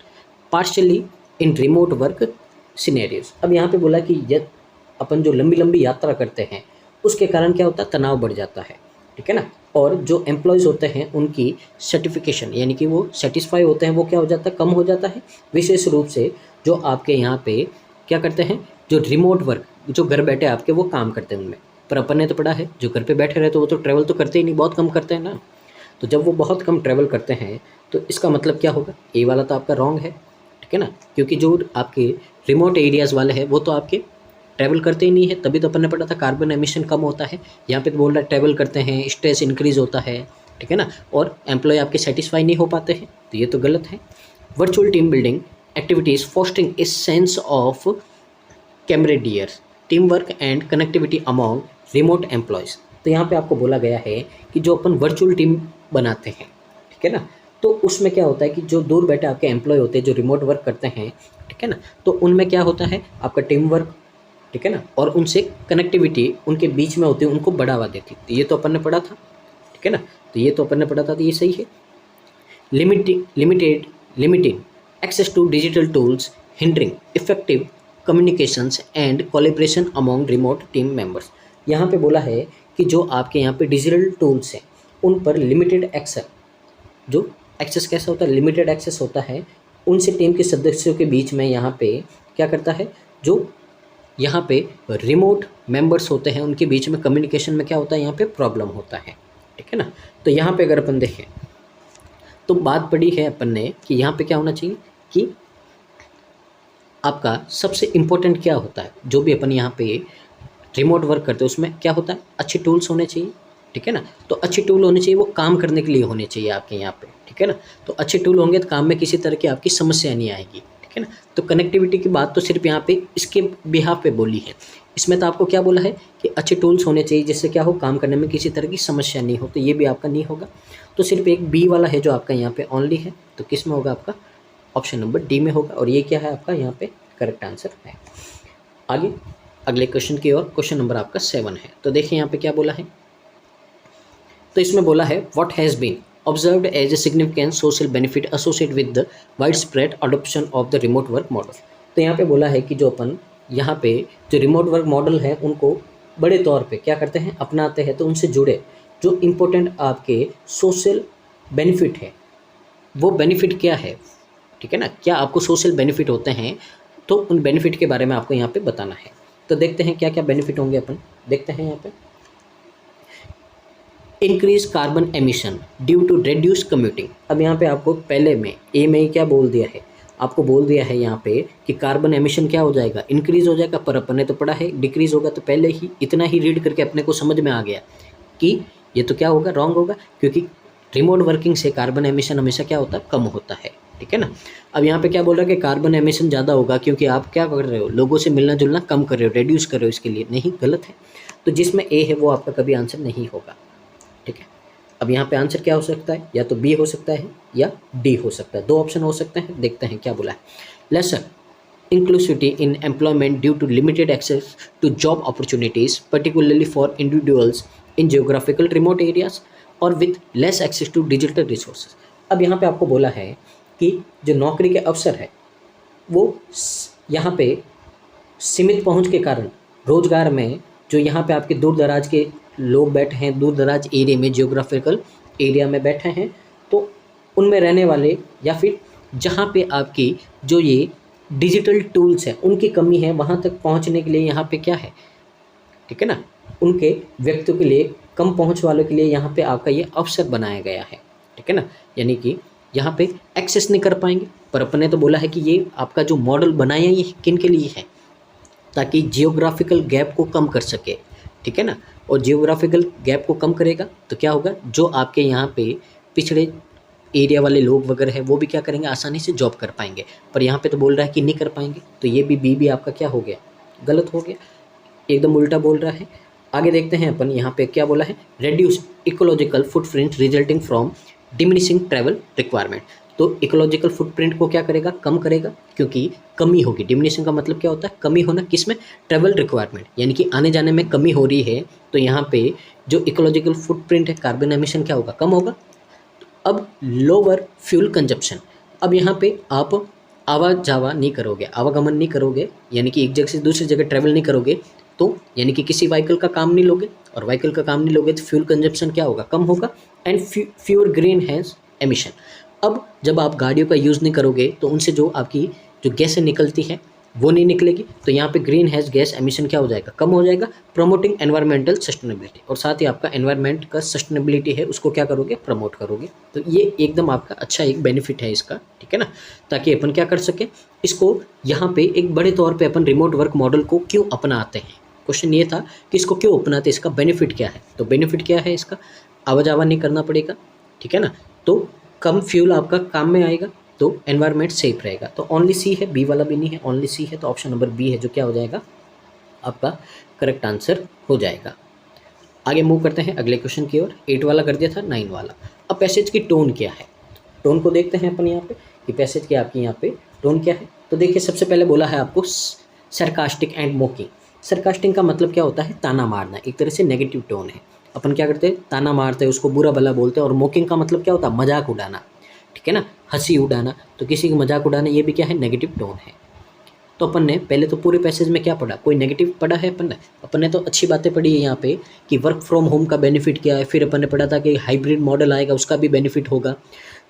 partially in remote work scenarios. अब यहाँ पे बोला कि यदि अपन जो लंबी लंबी यात्रा करते हैं उसके कारण क्या होता है, तनाव बढ़ जाता है, ठीक है ना। और जो एम्प्लॉयज़ होते हैं उनकी सर्टिफिकेशन यानी कि वो सेटिस्फाई होते हैं, वो क्या हो जाता है, कम हो जाता है। विशेष रूप से जो आपके यहाँ पे क्या करते हैं, जो रिमोट वर्क, जो घर बैठे आपके वो काम करते हैं उनमें। पर अपन ने तो पढ़ा है जो घर पे बैठे रहते वो तो ट्रैवल तो करते ही नहीं, बहुत कम करते हैं ना। तो जब वो बहुत कम ट्रैवल करते हैं तो इसका मतलब क्या होगा, ये वाला तो आपका रॉन्ग है, ठीक है ना। क्योंकि जो आपके रिमोट एरियाज़ वाले हैं वो तो आपके ट्रैवल करते ही नहीं है, तभी तो अपन ने पढ़ा था कार्बन एमिशन कम होता है। यहाँ पे तो बोल रहा है ट्रैवल करते हैं, स्ट्रेस इंक्रीज होता है, ठीक है ना, और एम्प्लॉय आपके सेटिस्फाई नहीं हो पाते हैं, तो ये तो गलत है। Virtual team building activities fostering a sense of camaraderie team work and connectivity among remote employees. तो यहाँ पे आपको बोला गया है कि जो अपन वर्चुअल टीम बनाते हैं, ठीक है ना, तो उसमें क्या होता है कि जो दूर बैठे आपके एम्प्लॉय होते हैं जो रिमोट वर्क करते हैं, ठीक है ना, तो उनमें क्या होता है आपका टीम वर्क, ठीक है ना, और उनसे कनेक्टिविटी उनके बीच में होती है, उनको बढ़ावा देती है। तो ये तो अपन ने पढ़ा था, ठीक है ना, तो ये तो अपन ने पढ़ा था, तो ये सही है। Limiting access to digital tools hindering effective communications and collaboration among remote team members। यहाँ पे बोला है कि जो आपके यहाँ पे डिजिटल टूल्स हैं उन पर लिमिटेड एक्सेस, जो एक्सेस कैसा होता है, लिमिटेड एक्सेस होता है, उनसे टीम के सदस्यों के बीच में यहाँ पे क्या करता है, जो यहाँ पे रिमोट मेंबर्स होते हैं उनके बीच में कम्युनिकेशन में क्या होता है, यहाँ पे प्रॉब्लम होता है, ठीक है ना। तो यहाँ पे अगर अपन देखें तो बात पड़ी है अपन ने कि यहाँ पे क्या होना चाहिए कि आपका सबसे इम्पोर्टेंट क्या होता है, जो भी अपन यहाँ पे रिमोट वर्क करते हैं उसमें क्या होता है, अच्छे टूल्स होने चाहिए, ठीक है ना। तो अच्छे टूल होने चाहिए, वो काम करने के लिए होने चाहिए आपके यहाँ पे, ठीक है ना। तो अच्छे टूल होंगे तो काम में किसी तरह की आपकी समस्या नहीं आएगी, ठीक है ना। तो कनेक्टिविटी की बात तो सिर्फ यहाँ पे इसके बिहाफ पे बोली है, इसमें तो आपको क्या बोला है कि अच्छे टूल्स होने चाहिए जिससे क्या हो, काम करने में किसी तरह की समस्या नहीं हो, तो ये भी आपका नहीं होगा। तो सिर्फ एक बी वाला है जो आपका यहाँ पे ओनली है, तो किस में होगा, आपका ऑप्शन नंबर डी में होगा। और ये क्या है आपका यहाँ पे करेक्ट आंसर है। आगे अगले क्वेश्चन की ओर, क्वेश्चन नंबर आपका 7 है। तो देखिए यहाँ पे क्या बोला है, तो इसमें बोला है what has been observed as a significant social benefit associated with the wide spread adoption of the remote work model. तो यहाँ पे बोला है कि जो अपन यहाँ पे जो रिमोट वर्क मॉडल है उनको बड़े तौर पे क्या करते हैं, अपनाते हैं, तो उनसे जुड़े जो इम्पोर्टेंट आपके सोशल बेनिफिट है, वो बेनिफिट क्या है, ठीक है ना, क्या आपको सोशल बेनिफिट होते हैं, तो उन बेनिफिट के बारे में आपको यहाँ पे बताना है। तो देखते हैं क्या क्या बेनिफिट होंगे, अपन देखते हैं यहाँ पे। Increase carbon emission due to reduce commuting. अब यहाँ पे आपको पहले में ए में ही क्या बोल दिया है, आपको बोल दिया है यहाँ पे कि कार्बन एमिशन क्या हो जाएगा, इंक्रीज हो जाएगा, पर अपन ने तो पढ़ा है डिक्रीज होगा। तो पहले ही इतना ही रीड करके अपने को समझ में आ गया कि ये तो क्या होगा, रॉन्ग होगा, क्योंकि रिमोट वर्किंग से कार्बन एमिशन हमेशा क्या होता है, कम होता है, ठीक है ना। अब यहाँ पे क्या बोल रहा है कि कार्बन एमिशन ज़्यादा होगा क्योंकि आप क्या कर रहे हो, लोगों से मिलना जुलना कम कर रहे हो, रेड्यूस कर रहे हो, इसके लिए नहीं, गलत है। तो जिसमें ए है वो आपका कभी आंसर नहीं होगा, ठीक है। अब यहाँ पे आंसर क्या हो सकता है, या तो बी हो सकता है या डी हो सकता है, दो ऑप्शन हो सकते हैं। देखते हैं क्या बोला है। Lesser inclusivity in employment due to limited access to job opportunities, particularly for individuals in geographical remote areas or with less access to digital resources। अब यहाँ पे आपको बोला है कि जो नौकरी के अवसर है वो यहाँ पे सीमित पहुँच के कारण रोजगार में जो यहाँ पे आपके दूर दराज के लोग बैठे हैं, दूर दराज एरिया में, जियोग्राफिकल एरिया में बैठे हैं, तो उनमें रहने वाले या फिर जहाँ पे आपकी जो ये डिजिटल टूल्स हैं उनकी कमी है, वहाँ तक पहुँचने के लिए यहाँ पे क्या है, ठीक है ना, उनके व्यक्तियों के लिए, कम पहुँच वालों के लिए यहाँ पे आपका ये अवसर बनाया गया है, ठीक है ना। यानी कि यहाँ पे एक्सेस नहीं कर पाएंगे, पर अपन ने तो बोला है कि ये आपका जो मॉडल बनाया ये किन के लिए है, ताकि जियोग्राफिकल गैप को कम कर सके, ठीक है ना। और जियोग्राफिकल गैप को कम करेगा तो क्या होगा, जो आपके यहाँ पे पिछड़े एरिया वाले लोग वगैरह है वो भी क्या करेंगे, आसानी से जॉब कर पाएंगे। पर यहाँ पे तो बोल रहा है कि नहीं कर पाएंगे, तो ये भी बी भी आपका क्या हो गया, गलत हो गया, एकदम उल्टा बोल रहा है। आगे देखते हैं अपन, यहाँ पे क्या बोला है, reduce ecological footprint resulting from diminishing travel requirement. तो इकोलॉजिकल फुटप्रिंट को क्या करेगा, कम करेगा, क्योंकि कमी होगी। डिमिनिशिंग का मतलब क्या होता है, कमी होना, किसमें, ट्रैवल रिक्वायरमेंट, यानी कि आने जाने में कमी हो रही है, तो यहाँ पे जो इकोलॉजिकल फुटप्रिंट है, कार्बन एमिशन क्या होगा, कम होगा। अब लोअर फ्यूल कंजप्शन, अब यहाँ पे आवा जावा नहीं करोगे, आवागमन नहीं करोगे, यानी कि एक जगह से दूसरी जगह ट्रैवल नहीं करोगे, तो यानी कि किसी व्हीकल का काम नहीं लोगे, और व्हीकल का काम नहीं लोगे तो फ्यूल कंजप्शन क्या होगा, कम होगा, and fewer green has emission. अब जब आप गाड़ियों का यूज़ नहीं करोगे तो उनसे जो आपकी जो गैसें निकलती हैं वो नहीं निकलेगी, तो यहाँ पे ग्रीन हैज गैस एमिशन क्या हो जाएगा, कम हो जाएगा, प्रमोटिंग एनवायरमेंटल सस्टेनेबिलिटी, और साथ ही आपका एनवायरमेंट का सस्टेनेबिलिटी है उसको क्या करोगे, प्रमोट करोगे। तो ये एकदम आपका अच्छा एक बेनिफिट है इसका, ठीक है ना, ताकि अपन क्या कर सके इसको। यहाँ पे एक बड़े तौर पे अपन रिमोट वर्क मॉडल को क्यों अपनाते हैं, क्वेश्चन ये था कि इसको क्यों अपनाते, इसका बेनिफिट क्या है। तो बेनिफिट क्या है इसका, आवा जावा नहीं करना पड़ेगा, ठीक है ना, तो कम फ्यूल आपका काम में आएगा, तो एनवायरनमेंट सेफ रहेगा। तो ओनली सी है, बी वाला भी नहीं है, ओनली सी है, तो ऑप्शन नंबर बी है जो क्या हो जाएगा आपका करेक्ट आंसर हो जाएगा। आगे मूव करते हैं अगले क्वेश्चन की ओर। 8 वाला कर दिया था, 9 वाला। अब पैसेज की टोन क्या है, टोन को देखते हैं अपन यहाँ पे कि पैसेज की आपकी यहाँ पे टोन क्या है। तो देखिए सबसे पहले बोला है आपको सरकास्टिक एंड मोकिंग। सरकास्टिक का मतलब क्या होता है, ताना मारना, एक तरह से नेगेटिव टोन है। अपन क्या करते हैं, ताना मारते हैं, उसको बुरा भला बोलते हैं। और मोकिंग का मतलब क्या होता है, मजाक उड़ाना, ठीक है ना, हंसी उड़ाना। तो किसी का मजाक उड़ाना ये भी क्या है, नेगेटिव टोन है। तो अपन ने पहले तो पूरे पैसेज में क्या पढ़ा, कोई नेगेटिव पढ़ा है अपन ने तो अच्छी बातें पढ़ी है यहाँ पे कि वर्क फ्रॉम होम का बेनिफिट क्या है। फिर अपन ने पढ़ा था कि हाइब्रिड मॉडल आएगा उसका भी बेनिफिट होगा।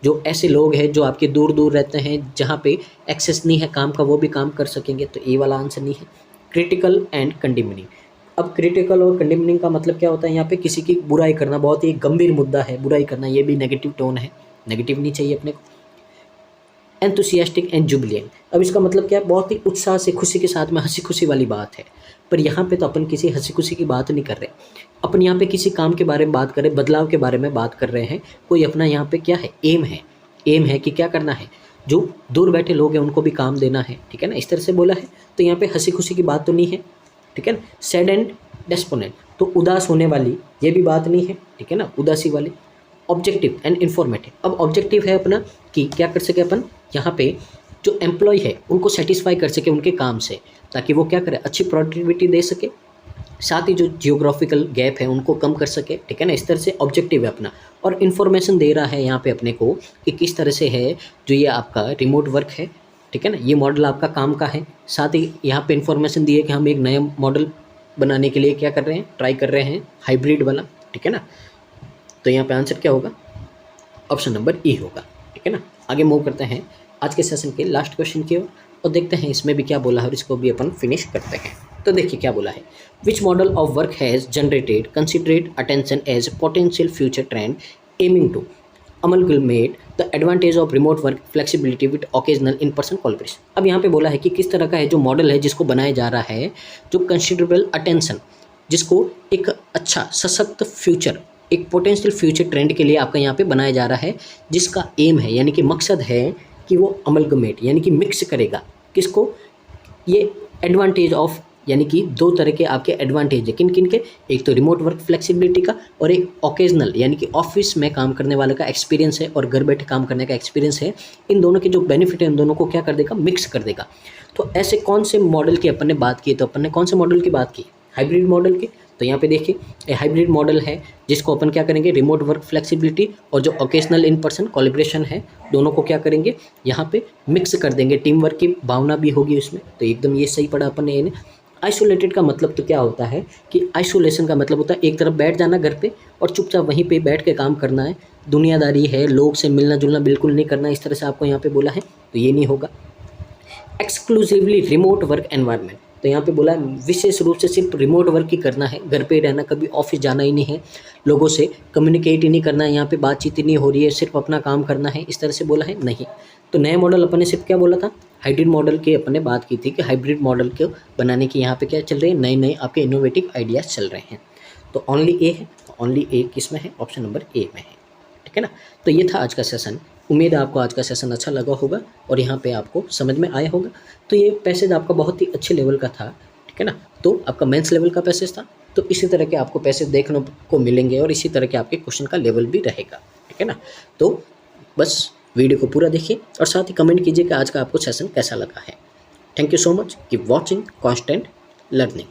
जो ऐसे लोग हैं जो आपके दूर दूर रहते हैं, जहाँ पे एक्सेस नहीं है काम का, वो भी काम कर सकेंगे। तो ए वाला आंसर नहीं है। Critical and condemning. अब क्रिटिकल और कंडेमनिंग का मतलब क्या होता है, यहाँ पे किसी की बुराई करना, बहुत ही गंभीर मुद्दा है बुराई करना, ये भी नेगेटिव टोन है, नेगेटिव नहीं चाहिए अपने को। Enthusiastic and Jubilant. अब इसका मतलब क्या है, बहुत ही उत्साह से, खुशी के साथ में, हंसी खुशी वाली बात है। पर यहाँ पे तो अपन किसी हंसी खुशी की बात नहीं कर रहे, अपन यहाँ पे किसी काम के बारे में बात कर रहे, बदलाव के बारे में बात कर रहे हैं। कोई अपना यहाँ पे क्या है, एम है कि क्या करना है, जो दूर बैठे लोग हैं उनको भी काम देना है, ठीक है ना, इस तरह से बोला है। तो यहाँ पे हंसी खुशी की बात तो नहीं है, ठीक है ना। सैड एंड डेस्पोनेंट, तो उदास होने वाली ये भी बात नहीं है, ठीक है ना, उदासी वाली। Objective and informative. अब ऑब्जेक्टिव है अपना कि क्या कर सके अपन यहाँ पे जो एम्प्लॉय है उनको सेटिस्फाई कर सके उनके काम से, ताकि वो क्या करे, अच्छी प्रोडक्टिविटी दे सके, साथ ही जो जियोग्राफिकल गैप है उनको कम कर सके, ठीक है ना, इस तरह से ऑब्जेक्टिव है अपना। और इन्फॉर्मेशन दे रहा है यहाँ पे अपने को कि किस तरह से है जो ये आपका रिमोट वर्क है, ठीक है ना, ये मॉडल आपका काम का है। साथ ही यहाँ पे इन्फॉर्मेशन दी है कि हम एक नया मॉडल बनाने के लिए क्या कर रहे हैं, ट्राई कर रहे हैं, हाइब्रिड वाला, ठीक है ना। तो यहाँ पे आंसर क्या होगा, ऑप्शन नंबर ई होगा, ठीक है ना। आगे मूव करते हैं आज के सेशन के लास्ट क्वेश्चन की ओर और देखते हैं इसमें भी क्या बोला है और इसको भी अपन फिनिश करते हैं। तो देखिए क्या बोला है, which model of work has generated considerate attention as potential future trend aiming to amalgamate the advantage of remote work flexibility with occasional in person collaboration. अब यहाँ पे बोला है कि किस तरह का है जो मॉडल है जिसको बनाया जा रहा है, जो कंसिडरेबल अटेंशन, जिसको एक अच्छा सशक्त फ्यूचर, एक पोटेंशियल फ्यूचर ट्रेंड के लिए आपका यहाँ पे बनाया जा रहा है, जिसका एम है यानी कि मकसद है कि वो अमलगमेट यानी कि मिक्स करेगा किसको, ये एडवांटेज ऑफ, यानी कि दो तरह के आपके एडवांटेज है, किन किन के, एक तो रिमोट वर्क फ्लेक्सिबिलिटी का और एक ओकेजनल यानी कि ऑफिस में काम करने वाले का एक्सपीरियंस है और घर बैठे काम करने का एक्सपीरियंस है। इन दोनों के जो बेनिफिट है इन दोनों को क्या कर देगा, मिक्स कर देगा। तो ऐसे कौन से मॉडल की अपन ने बात की, तो अपन ने कौन से मॉडल की बात की, हाइब्रिड मॉडल की। तो यहाँ पे देखिए ये हाइब्रिड मॉडल है जिसको अपन क्या करेंगे, रिमोट वर्क फ्लेक्सिबिलिटी और जो ओकेजनल इन पर्सन कोलैबोरेशन है, दोनों को क्या करेंगे यहाँ पे मिक्स कर देंगे, टीम वर्क की भावना भी होगी उसमें। तो एकदम ये सही पढ़ा अपन ने। आइसोलेटेड का मतलब तो क्या होता है कि आइसोलेशन का मतलब होता है एक तरफ बैठ जाना घर पे और चुपचाप वहीं पे बैठ के काम करना है, दुनियादारी है, लोग से मिलना जुलना बिल्कुल नहीं करना, इस तरह से आपको यहाँ पे बोला है, तो ये नहीं होगा। एक्सक्लूसिवली रिमोट वर्क एनवायरनमेंट, तो यहाँ पे बोला है विशेष रूप से सिर्फ रिमोट वर्क ही करना है, घर पे ही रहना, कभी ऑफिस जाना ही नहीं है, लोगों से कम्युनिकेट ही नहीं करना है, यहाँ पे बातचीत ही नहीं हो रही है, सिर्फ अपना काम करना है, इस तरह से बोला है नहीं। तो नया मॉडल अपन ने सिर्फ क्या बोला था, हाइब्रिड मॉडल की अपन ने बात की थी कि हाइब्रिड मॉडल को बनाने की यहाँ पे क्या चल रही है, नए नए आपके इनोवेटिव आइडियाज़ चल रहे हैं। तो ओनली ए है, ओनली ए किस में है, ऑप्शन नंबर ए में है, ठीक है ना। तो ये था आज का सेशन, उम्मीद है आपको आज का सेशन अच्छा लगा होगा और यहाँ पे आपको समझ में आया होगा। तो ये पैसेज आपका बहुत ही अच्छे लेवल का था, ठीक है ना, तो आपका मेंस लेवल का पैसेज था। तो इसी तरह के आपको पैसेज देखने को मिलेंगे और इसी तरह के आपके क्वेश्चन का लेवल भी रहेगा, ठीक है ना। तो बस वीडियो को पूरा देखिए और साथ ही कमेंट कीजिए कि आज का आपको सेशन कैसा लगा है। Thank you so much, keep watching constant learning.